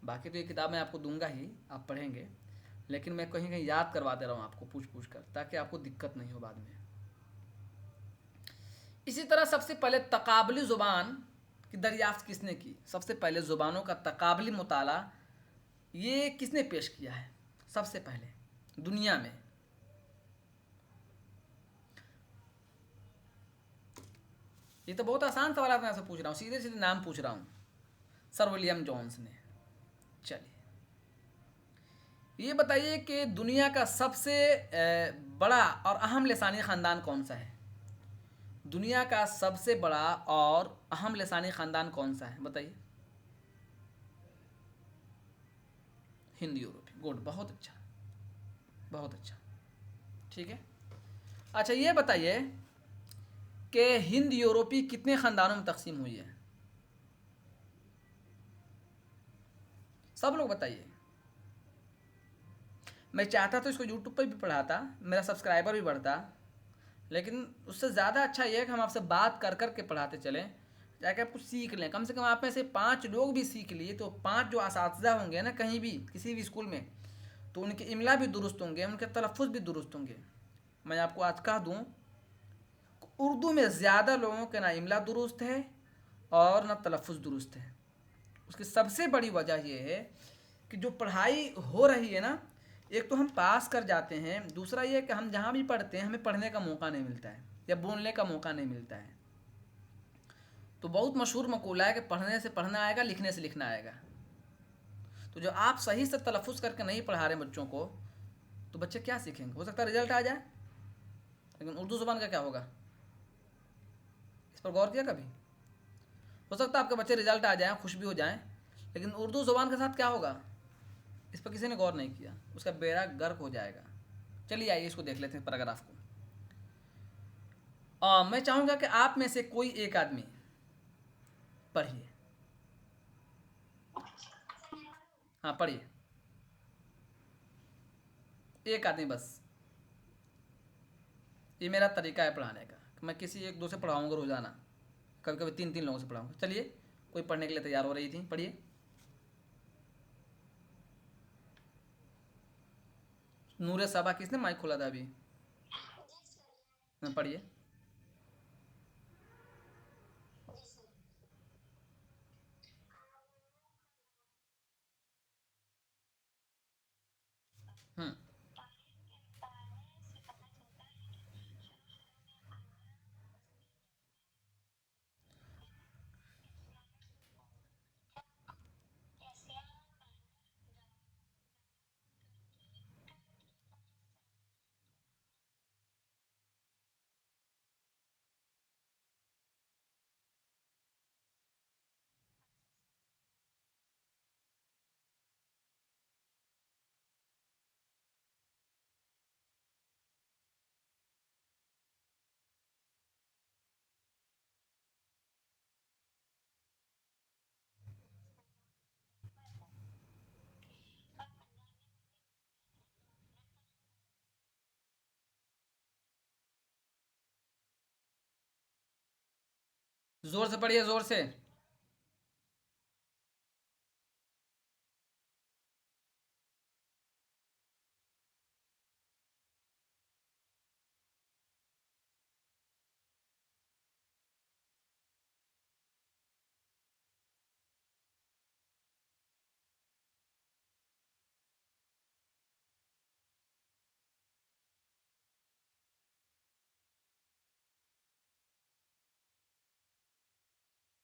बाकी तो ये किताब मैं आपको दूंगा ही, आप पढ़ेंगे, लेकिन मैं कहीं कहीं याद करवा दे रहा हूँ आपको पूछ पूछ कर, ताकि आपको दिक्कत नहीं हो बाद में। इसी तरह सबसे पहले तकाबली ज़ुबान की दरियाफ्त किसने की? सबसे पहले ज़ुबानों का तकाबली मुताला ये किसने पेश किया है सबसे पहले दुनिया में? ये तो बहुत आसान सवाल मैं आपसे पूछ रहा हूँ, सीधे सीधे नाम पूछ रहा हूँ। सर विलियम जोन्स ने। चलिए ये बताइए कि दुनिया का सबसे बड़ा और अहम लिसानी ख़ानदान कौन सा है? दुनिया का सबसे बड़ा और अहम लिसानी ख़ानदान कौन सा है बताइए? हिंद यूरोपी। गुड, बहुत अच्छा, बहुत अच्छा। ठीक है, अच्छा ये बताइए कि हिंद यूरोपी कितने ख़ानदानों में तकसीम हुई है? सब लोग बताइए। मैं चाहता तो इसको यूट्यूब पर भी पढ़ाता, मेरा सब्सक्राइबर भी बढ़ता, लेकिन उससे ज़्यादा अच्छा ये है कि हम आपसे बात कर कर के पढ़ाते चलें, जाके आप कुछ सीख लें। कम से कम आप में से 5 लोग भी सीख लिए तो 5 जो असातिज़ा होंगे ना कहीं भी किसी भी स्कूल में, तो उनके इमला भी दुरुस्त होंगे, उनके तलफ़ुज़ भी दुरुस्त होंगे। मैं आपको आज कह दूँ, उर्दू में ज़्यादा लोगों के ना इमला दुरुस्त है और ना तलफ़ुज़ दुरुस्त है। उसकी सबसे बड़ी वजह यह है कि जो पढ़ाई हो रही है ना, एक तो हम पास कर जाते हैं, दूसरा ये कि हम जहाँ भी पढ़ते हैं हमें पढ़ने का मौका नहीं मिलता है या बोलने का मौका नहीं मिलता है। तो बहुत मशहूर मकूला है कि पढ़ने से पढ़ना आएगा, लिखने से लिखना आएगा। तो जो आप सही से तलफ़ुज़ करके नहीं पढ़ा रहे बच्चों को, तो बच्चे क्या सीखेंगे? हो सकता है रिजल्ट आ जाए, लेकिन उर्दू ज़ुबान का क्या होगा? इस पर गौर किया कभी? हो सकता है आपके बच्चे रिजल्ट आ जाए, खुश भी हो जाएं, लेकिन उर्दू ज़ुबान के साथ क्या होगा इस पर किसी ने गौर नहीं किया, उसका बेड़ा गर्क हो जाएगा। चलिए आइए इसको देख लेते हैं पैराग्राफ को। मैं चाहूँगा कि आप में से कोई एक आदमी पढ़िए। हाँ पढ़िए, एक आदमी बस। ये मेरा तरीका है पढ़ाने का, मैं किसी एक दो से पढ़ाऊँगा रोज़ाना, कभी कभी 3-3 लोगों से पढ़ाऊँगा। चलिए, कोई पढ़ने के लिए तैयार हो रही थी, पढ़िए। नूरे साबा, किसने माइक खोला था अभी? पढ़िए। हम्म। जोर से पढ़िए, जोर से।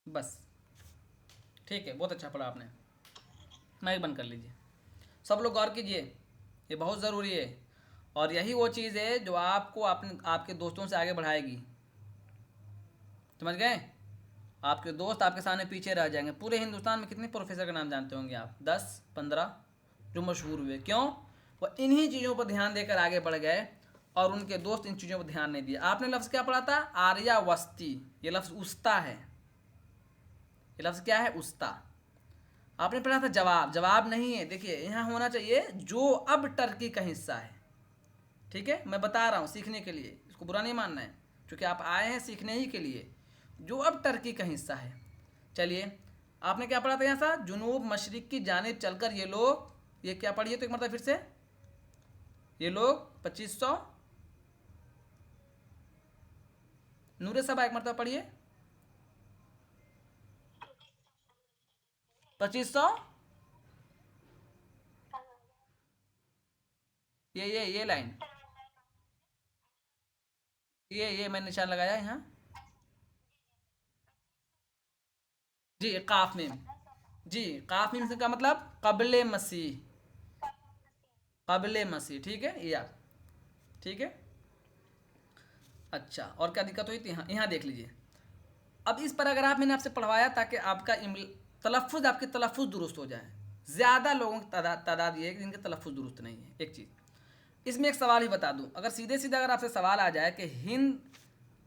बस ठीक है, बहुत अच्छा पढ़ा आपने। माइक बंद कर लीजिए। सब लोग गौर कीजिए, ये बहुत ज़रूरी है, और यही वो चीज़ है जो आपको अपने आपके दोस्तों से आगे बढ़ाएगी। समझ गए? आपके दोस्त आपके सामने पीछे रह जाएंगे। पूरे हिंदुस्तान में कितने प्रोफेसर का नाम जानते होंगे आप? 10-15 जो मशहूर हुए। क्यों? वो इन्हीं चीज़ों पर ध्यान देकर आगे बढ़ गए और उनके दोस्त इन चीज़ों पर ध्यान नहीं दिया। आपने लफ्ज़ क्या पढ़ा था? आर्यावस्ती। ये लफ्ज़ उस्ता है। ये लफ्ज़ क्या है? उस्ता। आपने पढ़ा था जवाब। जवाब नहीं है, देखिए यहाँ होना चाहिए जो अब टर्की का हिस्सा है। ठीक है, मैं बता रहा हूँ सीखने के लिए, इसको बुरा नहीं मानना है, क्योंकि आप आए हैं सीखने ही के लिए। जो अब टर्की का हिस्सा है। चलिए, आपने क्या पढ़ा था यहाँ सा? जुनूब मशरिक की जानिब चलकर ये लोग, ये क्या पढ़िए तो एक मतलब फिर से, ये लोग 2500 नूरे सबा एक मरतबा पढ़िए। 2500। ये लाइन, ये मैंने निशान लगाया है यहाँ। जी काफ में, जी काफ में का मतलब कबले मसीह, कबले मसीह, ठीक है ये आप, ठीक है। अच्छा और क्या दिक्कत हुई थी, यहाँ यहाँ देख लीजिए। अब इस पैराग्राफ मैंने आपसे पढ़वाया ताकि आपका तलफ़ुज़, आपके तलफ़ुज़ दुरुस्त हो जाए। ज़्यादा लोगों की तादाद ये है कि जिनके तलफ़ुज़ दुरुस्त नहीं है। एक चीज़ इसमें एक सवाल ही बता दूं, अगर सीधे सीधे अगर आपसे सवाल आ जाए कि हिंद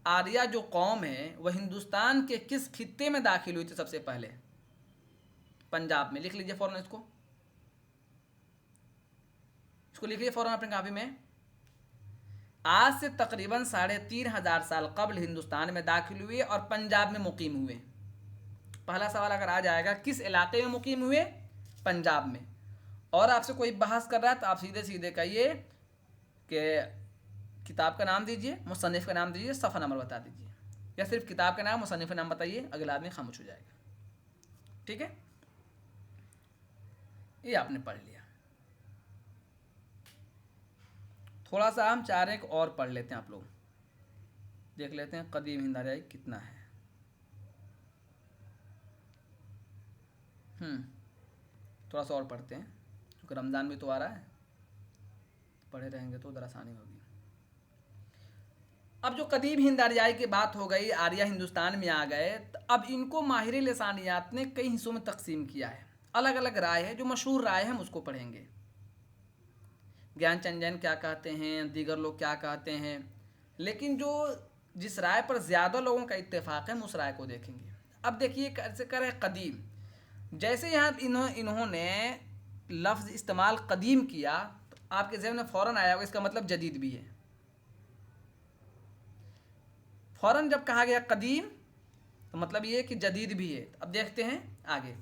आर्या जो कौम है वह हिंदुस्तान के किस खित्ते में दाखिल हुई थी सबसे पहले, पंजाब में। लिख लीजिए फ़ौरन इसको लिख लीजिए फ़ौरन अपने कापी में। आज से तकरीबन 3500 साल कबल हिंदुस्तान में दाखिल हुए और पंजाब में मुकीम हुए। पहला सवाल अगर आ जाएगा किस इलाके में मुकीम हुए, पंजाब में। और आपसे कोई बहस कर रहा है तो आप सीधे सीधे कहिए कि किताब का नाम दीजिए, मुसन्निफ़ का नाम दीजिए, सफ़ा नंबर बता दीजिए, या सिर्फ किताब का नाम मुसन्निफ़ का नाम बताइए, अगला आदमी खामोश हो जाएगा। ठीक है, ये आपने पढ़ लिया। थोड़ा सा हम चार एक और पढ़ लेते हैं, आप लोग देख लेते हैं कदीम हिंद आर्याई कितना है। थोड़ा सा और पढ़ते हैं क्योंकि रमज़ान भी तो आ रहा है, पढ़े रहेंगे तो उधर आसानी होगी। अब जो कदीम हिंद आर्याई की बात हो गई, आर्या हिंदुस्तान में आ गए, तो अब इनको माहिर लिसानियात ने कई हिस्सों में तकसीम किया है। अलग अलग राय है, जो मशहूर राय है हम उसको पढ़ेंगे। ज्ञानचंद जैन क्या कहते हैं, दीगर लोग क्या कहते हैं, लेकिन जो जिस राय पर ज़्यादा लोगों का इत्तेफाक है हम उस राय को देखेंगे। अब देखिए कैसे करें कदीम, जैसे यहाँ इन्होंने लफ्ज़ इस्तेमाल कदीम किया तो आपके ज़हन में फ़ौरन आया होगा इसका मतलब जदीद भी है। फ़ौरन जब कहा गया कदीम तो मतलब ये कि जदीद भी है। अब देखते हैं आगे।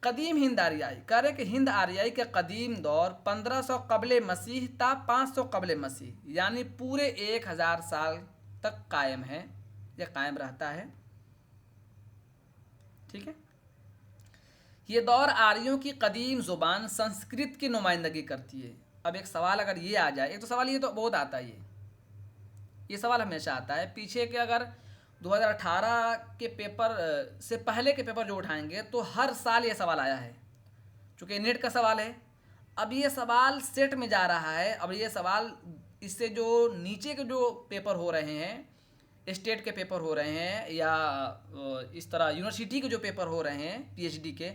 कदीम हिंद आर्याई कह रहे कि हिंद आर्याई का कदीम दौर 1500 कबले मसीह था 500 कबले मसीह, यानी पूरे 1000 साल तक कायम है या कायम रहता है। ठीक है, ये दौर आर्यों की कदीम ज़ुबान संस्कृत की नुमाइंदगी करती है। अब एक सवाल अगर ये आ जाए, एक तो सवाल ये तो बहुत आता है, ये सवाल हमेशा आता है। पीछे के अगर 2018 के पेपर से पहले के पेपर जो उठाएंगे तो हर साल ये सवाल आया है, चूँकि नेट का सवाल है। अब ये सवाल सेट में जा रहा है। अब ये सवाल इससे जो नीचे के जो पेपर हो रहे हैं, स्टेट के पेपर हो रहे हैं या इस तरह यूनिवर्सिटी के जो पेपर हो रहे हैं, पीएचडी के,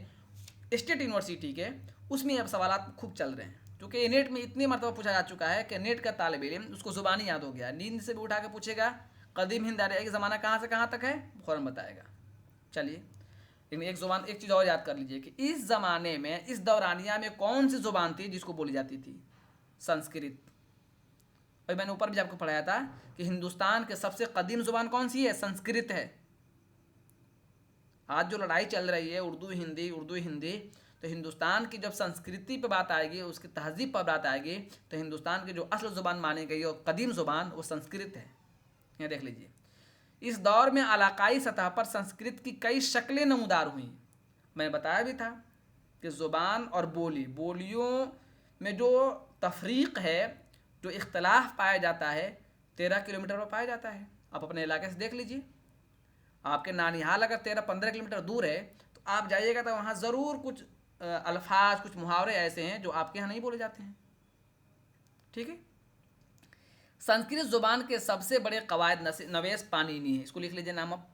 स्टेट यूनिवर्सिटी के, उसमें अब सवाल खूब चल रहे हैं। क्योंकि नेट में इतनी मरतबा पूछा जा चुका है कि नेट का तालिब इल्म उसको ज़ुबानी याद हो गया, नींद से भी उठा के पूछेगा कदीम हिंद आर्याई का ज़माना कहाँ से कहाँ तक है, फ़ौरन बताएगा। चलिए, लेकिन एक चीज़ और याद कर लीजिए कि इस ज़माने में, इस दौरानिया में कौन सी ज़ुबान थी जिसको बोली जाती थी, संस्कृत। और मैंने ऊपर भी आपको पढ़ाया था कि हिंदुस्तान के सबसे कदीम ज़ुबान कौन सी है, संस्कृत है। आज जो लड़ाई चल रही है उर्दू हिंदी, तो हिंदुस्तान की जब संस्कृति पर बात आएगी, उसकी तहजीब पर बात आएगी, तो हिंदुस्तान की जो असल ज़ुबान मानी गई और कदीम ज़ुबान वो संस्कृत है। यहाँ देख लीजिए, इस दौर में इलाकाई सतह पर संस्कृत की कई शक्लें नमूदार हुई। मैंने बताया भी था कि ज़ुबान और बोलियों में जो तफरीक है, जो इख्तलाफ पाया जाता है, 13 किलोमीटर पर पाया जाता है। आप अपने इलाके से देख लीजिए, आपके नानिहाल अगर 13-15 किलोमीटर दूर है तो आप जाइएगा तो वहाँ ज़रूर कुछ अल्फाज, कुछ मुहावरे ऐसे हैं जो आपके यहाँ नहीं बोले जाते हैं। ठीक है, संस्कृत ज़ुबान के सबसे बड़े कवायद नवेश पाणिनी है। इसको लिख लीजिए नाम। अब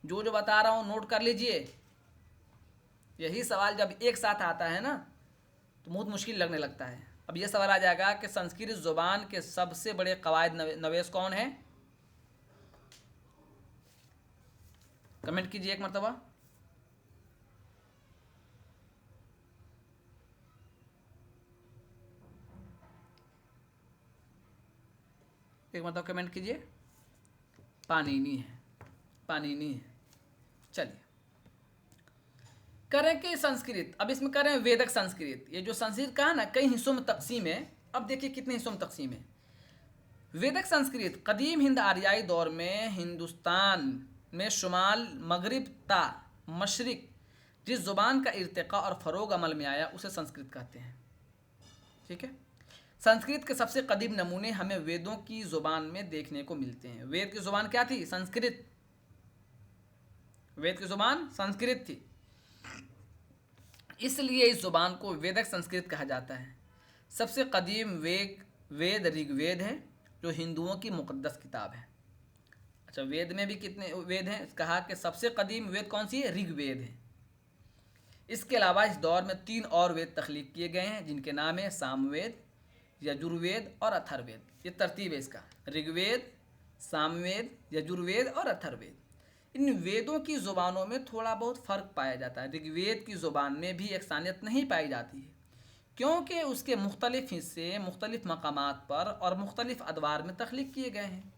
जो बता रहा हूँ नोट कर लीजिए। यही सवाल जब एक साथ आता है ना तो बहुत मुश्किल लगने लगता है। अब यह सवाल आ जाएगा कि संस्कृत ज़ुबान के सबसे बड़े कवायद नवेश कौन है, कमेंट कीजिए एक मरतबा। एक मतलब कमेंट कीजिए। पाणिनी है। चलिए, करें कि संस्कृत, अब इसमें करें वेदक संस्कृत। ये जो संस्कृत का है ना कई हिस्सों में तकसीम है। अब देखिए कितने हिस्सों में तकसीम है। वैदिक संस्कृत कदीम हिंद आर्याई दौर में हिंदुस्तान में शुमाल मगरिब ता मशरिक जिस ज़ुबान का इर्तिका और फ़रोग अमल में आया उसे संस्कृत कहते हैं। ठीक है। संस्कृत के सबसे कदीम नमूने हमें वेदों की ज़ुबान में देखने को मिलते हैं। वेद की ज़ुबान क्या थी? संस्कृत। वेद की ज़ुबान संस्कृत थी, इसलिए इस ज़ुबान को वेदक संस्कृत कहा जाता है। सबसे कदीम वेद ऋग्वेद है जो हिंदुओं की मुक़द्दस किताब है। अच्छा, वेद में भी कितने वेद हैं? कहा कि सबसे कदीम वेद कौन सी है? ऋग्वेद है। इसके अलावा इस दौर में 3 और वेद तख्लीक किए गए हैं जिनके नाम है सामवेद, यजुर्वेद और अथर्ववेद। ये तरतीब है इसका, ऋग्वेद, सामवेद, यजुर्वेद और अथर्ववेद। इन वेदों की ज़ुबानों में थोड़ा बहुत फ़र्क पाया जाता है। ऋग्वेद की ज़ुबान में भी एकसानियत नहीं पाई जाती है क्योंकि उसके मुख्तलिफ़ हिस्से मुख्तलिफ़ मकामात पर और मुख्तलिफ़ अदवार में तख्लीक किए गए हैं।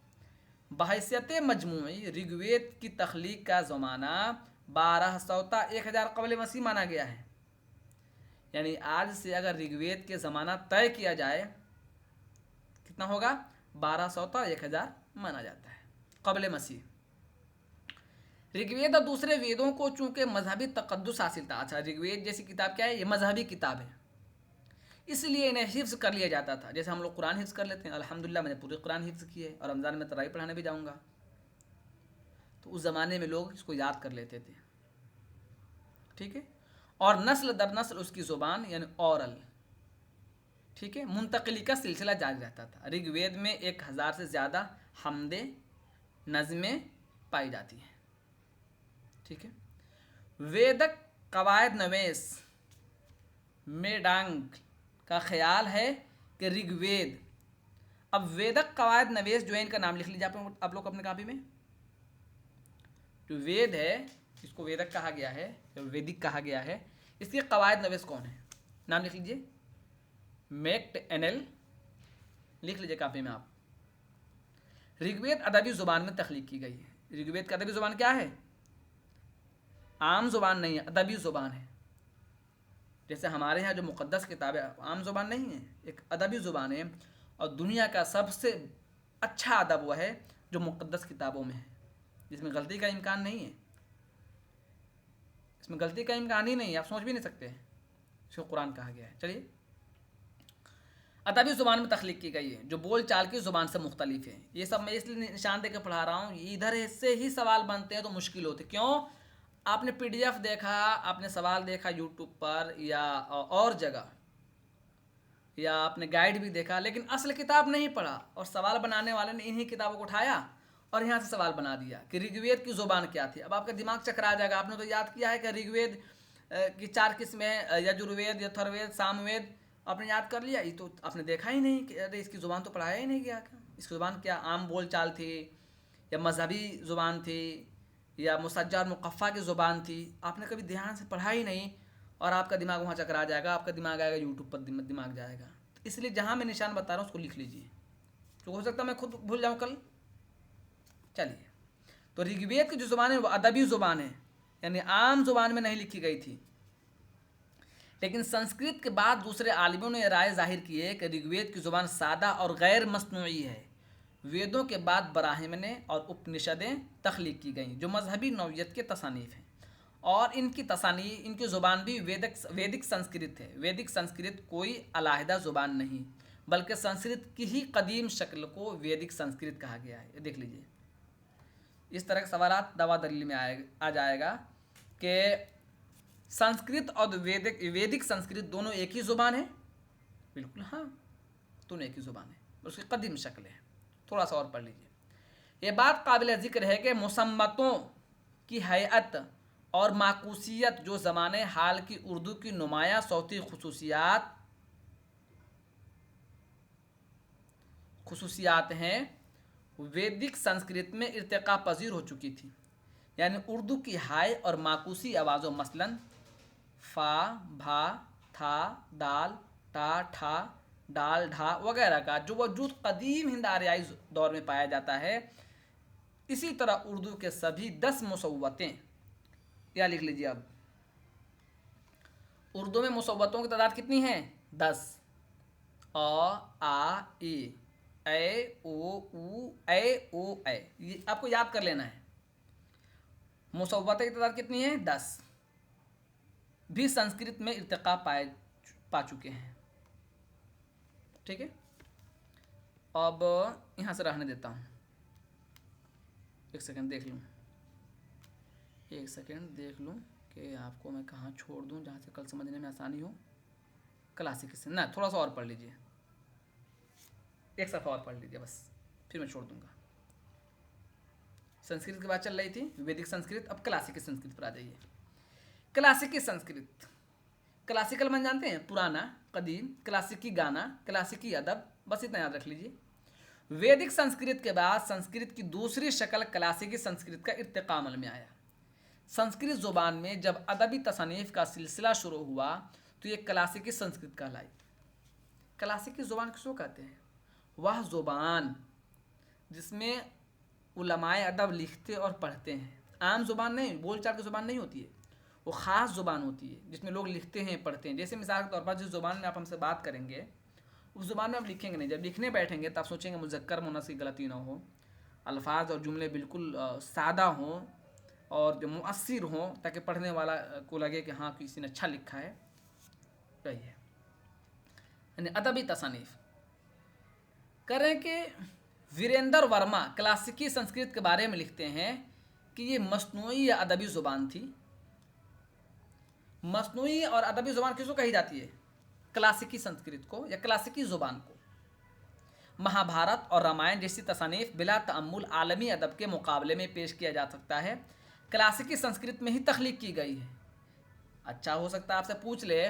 बहैसियत मजमूई ऋग्वेद की तख्लीक का ज़माना 1200 ता 1000 क़ब्ल मसीह माना गया है। यानी आज से अगर ऋग्वेद के ज़माना तय किया जाए कितना होगा? 1200 ता 1000 माना जाता है क़ब्ल मसीह। ऋग्वेद और दूसरे वेदों को चूँकि मजहबी तक़द्दुस हासिल था। अच्छा, ऋग्वेद जैसी किताब क्या है? ये मजहबी किताब है, इसलिए इन्हें हिफ्ज़ कर लिया जाता था। जैसे हम लोग कुरान हिफ्ज़ कर लेते हैं। अल्हम्दुलिल्लाह मैंने पूरी कुरान हिफ्ज़ की है और रमज़ान में तरावी पढ़ाने भी जाऊँगा। तो उस ज़माने में लोग इसको याद कर लेते थे। ठीक है। और नस्ल दर नस्ल उसकी ज़ुबान यानी औरल, ठीक है, मुंतकिली का सिलसिला जारी रहता था। ऋग्वेद में 1000 से ज़्यादा हमदे नज़में पाई जाती हैं। ठीक है। वेदक कवायद नवेस मेडांग का ख्याल है कि ऋग्वेद, अब वेदक कवायद नवेस जो है इनका नाम लिख लीजिए आप लोग अपने कापी में। जो वेद है इसको वेदक कहा गया है, वैदिक कहा गया है। इसके कवायद नवेस कौन है? नाम लिख लीजिए, मैक्ट एनएल लिख लीजिए कापी में आप। ऋग्वेद अदबी ज़ुबान में तख्लीक की गई है। ऋग्वेद का अदबी ज़ुबान क्या है? आम ज़ुबान नहीं है, अदबी ज़ुबान है। जैसे हमारे यहाँ जो मुक़द्दस किताब है आम ज़ुबान नहीं है, एक अदबी ज़ुबान है। और दुनिया का सबसे अच्छा अदब वह है जो मुक़द्दस किताबों में है, जिसमें गलती का इम्कान नहीं है। इसमें गलती का इम्कान ही नहीं है, आप सोच भी नहीं सकते। इसको कुरान कहा गया है। चलिए, अदबी ज़ुबान में तख्लीक की गई है जो बोल चाल की ज़ुबान से मुख्तलिफ है। ये सब मैं इसलिए निशान देकर पढ़ा रहा हूँ, इधर से ही सवाल बनते हैं तो मुश्किल होती। क्यों? आपने PDF देखा, आपने सवाल देखा यूट्यूब पर या और जगह, या आपने गाइड भी देखा, लेकिन असल किताब नहीं पढ़ा और सवाल बनाने वाले ने इन्हीं किताबों को उठाया और यहाँ से सवाल बना दिया कि ऋग्वेद की ज़ुबान क्या थी। अब आपका दिमाग चकरा जाएगा। आपने तो याद किया है कि ऋग्वेद की 4 किस्में हैं, यजुर्वेद, अथर्ववेद, सामवेद, आपने याद कर लिया। ये तो आपने देखा ही नहीं कि अरे इसकी ज़ुबान तो पढ़ाया ही नहीं गया। क्या इसकी ज़ुबान क्या आम बोल चाल थी या मजहबी ज़ुबान थी या मुसज्जा और मुक़फ़ा की ज़ुबान थी? आपने कभी ध्यान से पढ़ा ही नहीं और आपका दिमाग वहाँ चकरा जाएगा। आपका दिमाग आएगा यूट्यूब पर, दिमाग जाएगा। इसलिए जहाँ मैं निशान बता रहा हूँ उसको लिख लीजिए, तो हो सकता है मैं खुद भूल जाऊँ कल। चलिए, तो ऋग्वेद की जो ज़ुबान है वो अदबी ज़ुबान है, यानी आम ज़ुबान में नहीं लिखी गई थी। लेकिन संस्कृत के बाद दूसरे आलिमों ने राय जाहिर की है कि ऋग्वेद की ज़ुबान सादा और गैर मसनूई है। वेदों के बाद ब्राह्मणें और उपनिषदें तख्लीक की गईं जो मजहबी नौइयत के तसानीफ़ हैं और इनकी ज़ुबान भी वैदिक संस्कृत है। वैदिक संस्कृत कोई अलहदा ज़ुबान नहीं बल्कि संस्कृत की ही कदीम शक्ल को वैदिक संस्कृत कहा गया है। ये देख लीजिए, इस तरह के सवालात दवा दलील में आ जाएगा कि संस्कृत और वैदिक संस्कृत दोनों एक ही ज़ुबान है। बिल्कुल हाँ, दोनों एक ही ज़ुबान है, उसकी कदीम शक्ल है। थोड़ा सा और पढ़ लीजिए। ये बात काबिल ज़िक्र है कि मुसम्मतों की हैअत और माकूसियत जो ज़माने हाल की उर्दू की नुमाया सौती खसूसियात हैं वैदिक संस्कृत में इर्तिका पजीर हो चुकी थी। यानी उर्दू की हाय और माकूसी आवाज़ों मसलन फ़ा, भा, था, दाल, टा, ठा, डाल, ढा वगैरह का जो वजूद कदीम हिंद आर्याई दौर में पाया जाता है, इसी तरह उर्दू के सभी 10 मुसव्वतें, या लिख लीजिए अब, उर्दू में मुसव्वतों की तादाद कितनी है? 10। अ, आ, ई, ए ओ ऊ ए ओ ए, ये आपको याद कर लेना है। मुसव्वते की तादाद कितनी है? 10 भी संस्कृत में इर्तिका पा चुके हैं। ठीक है, अब यहाँ से रहने देता हूँ, एक सेकंड देख लूँ, एक सेकंड देख लूँ कि आपको मैं कहाँ छोड़ दूँ जहाँ से कल समझने में आसानी हो। क्लासिक से ना, थोड़ा सा और पढ़ लीजिए, एक सफ़ा और पढ़ लीजिए बस, फिर मैं छोड़ दूँगा। संस्कृत की बात चल रही थी, वैदिक संस्कृत, अब क्लासिकी संस्कृत पर आ जाइए। क्लासिकी संस्कृत, क्लासिकल मन जानते हैं, पुराना, कदीम, क्लासिकी गाना, क्लासिकी अदब, बस इतना याद रख लीजिए। वैदिक संस्कृत के बाद संस्कृत की दूसरी शक्ल क्लासिकी संस्कृत का इर्तिका अमल में आया। संस्कृत ज़ुबान में जब अदबी तसनीफ़ का सिलसिला शुरू हुआ तो ये क्लासिकी संस्कृत कहलाई। क्लासिकी ज़ुबान किसको कहते हैं? वह ज़ुबान जिसमें उलमाए अदब लिखते और पढ़ते हैं। आम ज़ुबान नहीं, बोलचाल की ज़ुबान नहीं होती है, वो ख़ास ज़ुबान होती है जिसमें लोग लिखते हैं पढ़ते हैं। जैसे मिसाल के तौर पर जिस ज़ुबान में आप हमसे बात करेंगे उस ज़ुबान में आप लिखेंगे नहीं, जब लिखने बैठेंगे तब सोचेंगे मुज़क्कर मुअन्नस की गलती ना हो, अल्फाज और जुमले बिल्कुल सादा हों और जो मुअस्सिर हों, ताकि पढ़ने वाला को लगे कि हाँ किसी ने अच्छा लिखा है। यही है, यानी अदबी तसनीफ़। करें कि वीरेंद्र वर्मा क्लासिकी संस्कृत के बारे में लिखते हैं कि ये मस्नूई या अदबी ज़ुबान थी। मस्नूई और अदबी ज़ुबान किसको कही जाती है? क्लासिकी संस्कृत को या क्लासिकी ज़ुबान को। महाभारत और रामायण जैसी तसानीफ़ बिला तअम्मुल आलमी अदब के मुकाबले में पेश किया जा सकता है, क्लासिकी संस्कृत में ही तख्लीक की गई है। अच्छा, हो सकता है आपसे पूछ ले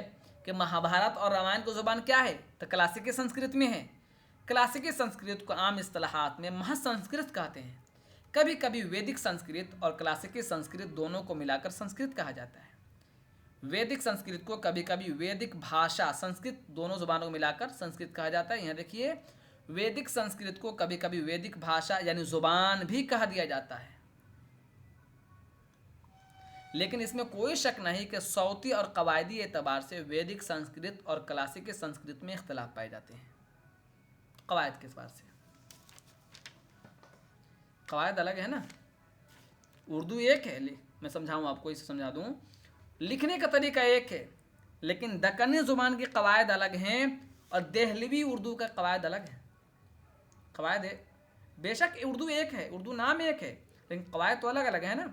कि महाभारत और रामायण की ज़ुबान क्या है, तो क्लासिकी संस्कृत में है। क्लासिकी संस्कृत को आम इस्तिलाहात में महासंस्कृत कहते हैं। कभी कभी वैदिक संस्कृत और क्लासिकी संस्कृत दोनों को मिलाकर संस्कृत कहा जाता है। वैदिक संस्कृत को कभी कभी वैदिक भाषा संस्कृत, दोनों ज़ुबानों को मिलाकर संस्कृत कहा जाता है। यहाँ देखिए, वैदिक संस्कृत को कभी कभी वैदिक भाषा यानी ज़ुबान भी कहा दिया जाता है। लेकिन इसमें कोई शक नहीं कि सौती और कवायदी एतबार से वैदिक संस्कृत और क्लासिकी संस्कृत में इख्तलाफ पाए जाते हैं। कवायद के एतबार से कवायद अलग है ना, उर्दू एक है, मैं समझाऊँ आपको, इसे समझा दूँ। लिखने का तरीका एक है, लेकिन दक्कनी ज़ुबान की कवायद अलग हैं और देहलवी उर्दू का कवायद अलग है। कवायद है, बेशक उर्दू एक है, उर्दू नाम एक है, लेकिन कवायद तो अलग अलग है ना।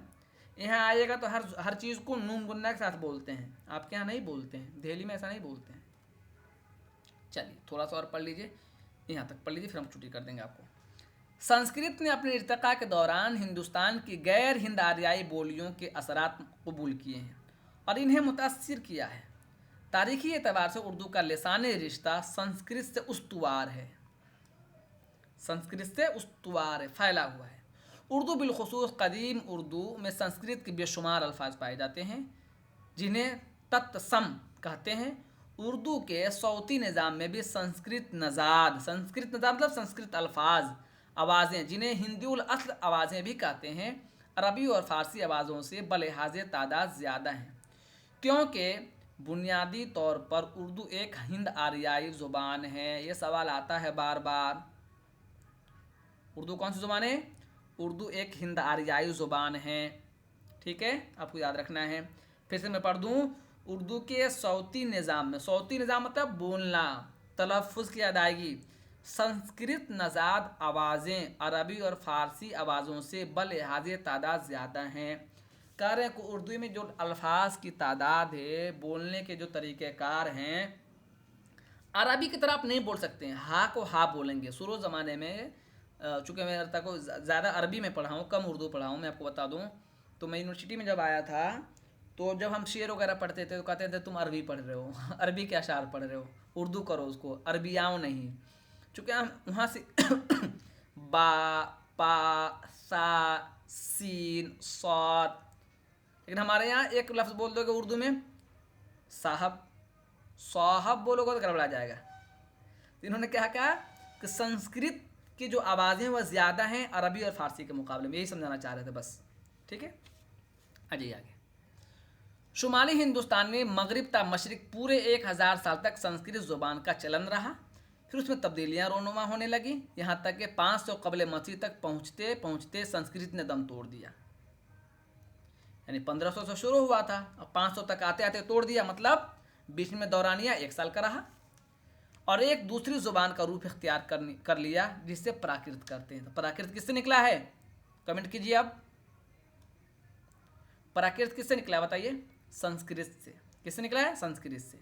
यहाँ आइएगा तो हर चीज़ को नून गुन्ना के साथ बोलते हैं, आपके यहाँ नहीं बोलते हैं, दिल्ली में ऐसा नहीं बोलते हैं। चलिए थोड़ा सा और पढ़ लीजिए, यहाँ तक पढ़ लीजिए, फिर हम छुट्टी कर देंगे आपको। संस्कृत ने अपने इर्तिका के दौरान हिंदुस्तान की गैर हिंद आर्याई बोलियों के असरात कबूल किए हैं और इन्हें मुतासिर किया है। तारीखी एतबार से उर्दू का लिसानी रिश्ता संस्कृत से उस्तुवार है, संस्कृत से उस्तुवार है, फैला हुआ है। उर्दू बिलखुसूस कदीम उर्दू में संस्कृत के बेशुमार अल्फाज पाए जाते हैं जिन्हें तत्सम कहते हैं। उर्दू के सौती निज़ाम में भी संस्कृत नज़ाद, संस्कृत नज़ाद मतलब संस्कृत अल्फाज, आवाज़ें जिन्हें हिंदुल अस्ल आवाज़ें भी कहते हैं, अरबी और फ़ारसी आवाज़ों से बलिहाज़ तादाद ज़्यादा हैं, क्योंकि बुनियादी तौर पर उर्दू एक हिंद आर्याई ज़ुबान है। ये सवाल आता है बार बार, उर्दू कौन सी ज़ुबान है? उर्दू एक हिंद आर्याई ज़ुबान है, ठीक है, आपको याद रखना है। फिर से मैं पढ़ दूँ, उर्दू के सौती निज़ाम में, सौती निज़ाम मतलब बोलना, तलफ़ुज़ की अदायगी, संस्कृत नज़ाद आवाज़ें अरबी और फ़ारसी आवाज़ों से बलिहाज़ तादाद ज़्यादा हैं। कह रहे हैं कि उर्दू में जो अल्फाज की तादाद है, बोलने के जो तरीक़ेकार हैं, अरबी की तरह आप नहीं बोल सकते हैं। हा को हा बोलेंगे। शुरू ज़माने में चूँकि मैं तक को ज़्यादा अरबी में पढ़ा हूँ, कम उर्दू पढ़ा हूँ, मैं आपको बता दूँ, तो मैं यूनिवर्सिटी में जब आया था तो जब हम शेर वगैरह पढ़ते थे तो कहते थे तुम अरबी पढ़ रहे हो, अरबी के अशार पढ़ रहे हो, उर्दू करो उसको, अरबियाओं नहीं। चूँकि हम वहाँ से बा, पा, सा, सीन, सौद, लेकिन हमारे यहाँ एक लफ्ज़ बोल दोगे उर्दू में साहब, साहब बोलोगे तो गड़बड़ा जाएगा। तो इन्होंने क्या कहा कि संस्कृत की जो आवाज़ें वह ज़्यादा हैं अरबी और फ़ारसी के मुकाबले में, यही समझाना चाह रहे थे बस, ठीक है। आ जाइए आगे। शुमाली हिंदुस्तान में मगरिब ता मशरिक पूरे 1000 साल तक संस्कृत ज़ुबान का चलन रहा। फिर उसमें तब्दीलियाँ रोनुमा होने लगी, यहाँ तक कि 500 कबल मसीह तक पहुँचते पहुँचते संस्कृत ने दम तोड़ दिया। यानी 1500 से शुरू हुआ था, अब 500 तक आते आते तोड़ दिया, मतलब बीच में दौरानिया 1 साल का रहा और एक दूसरी जुबान का रूप इख्तियार कर लिया जिससे प्राकृत करते हैं। तो प्राकृत किससे निकला है, कमेंट कीजिए आप। प्राकृत किससे निकला बताइए, संस्कृत से। किससे निकला है, संस्कृत से।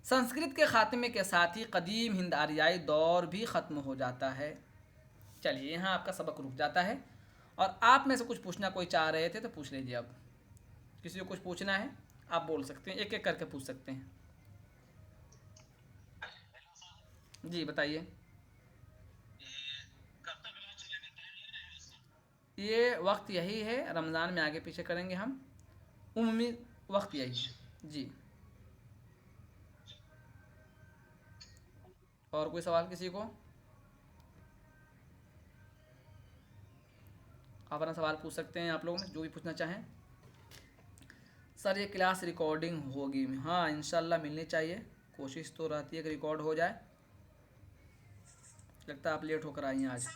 संस्कृत के खात्मे के साथ ही कदीम हिंद आर्याई दौर भी ख़त्म हो जाता है। चलिए यहाँ आपका सबक रुक जाता है और आप में से कुछ पूछना कोई चाह रहे थे तो पूछ लीजिए। अब किसी को कुछ पूछना है आप बोल सकते हैं, एक एक करके पूछ सकते हैं। जी बताइए। ये वक्त यही है, रमज़ान में आगे पीछे करेंगे हम, उम्मी वक्त यही है जी। और कोई सवाल किसी को, अपना सवाल पूछ सकते हैं आप लोग में जो भी पूछना चाहें। सर ये क्लास रिकॉर्डिंग होगी, हाँ इंशाल्लाह मिलनी चाहिए, कोशिश तो रहती है कि रिकॉर्ड हो जाए। लगता है आप लेट होकर आई हैं आज।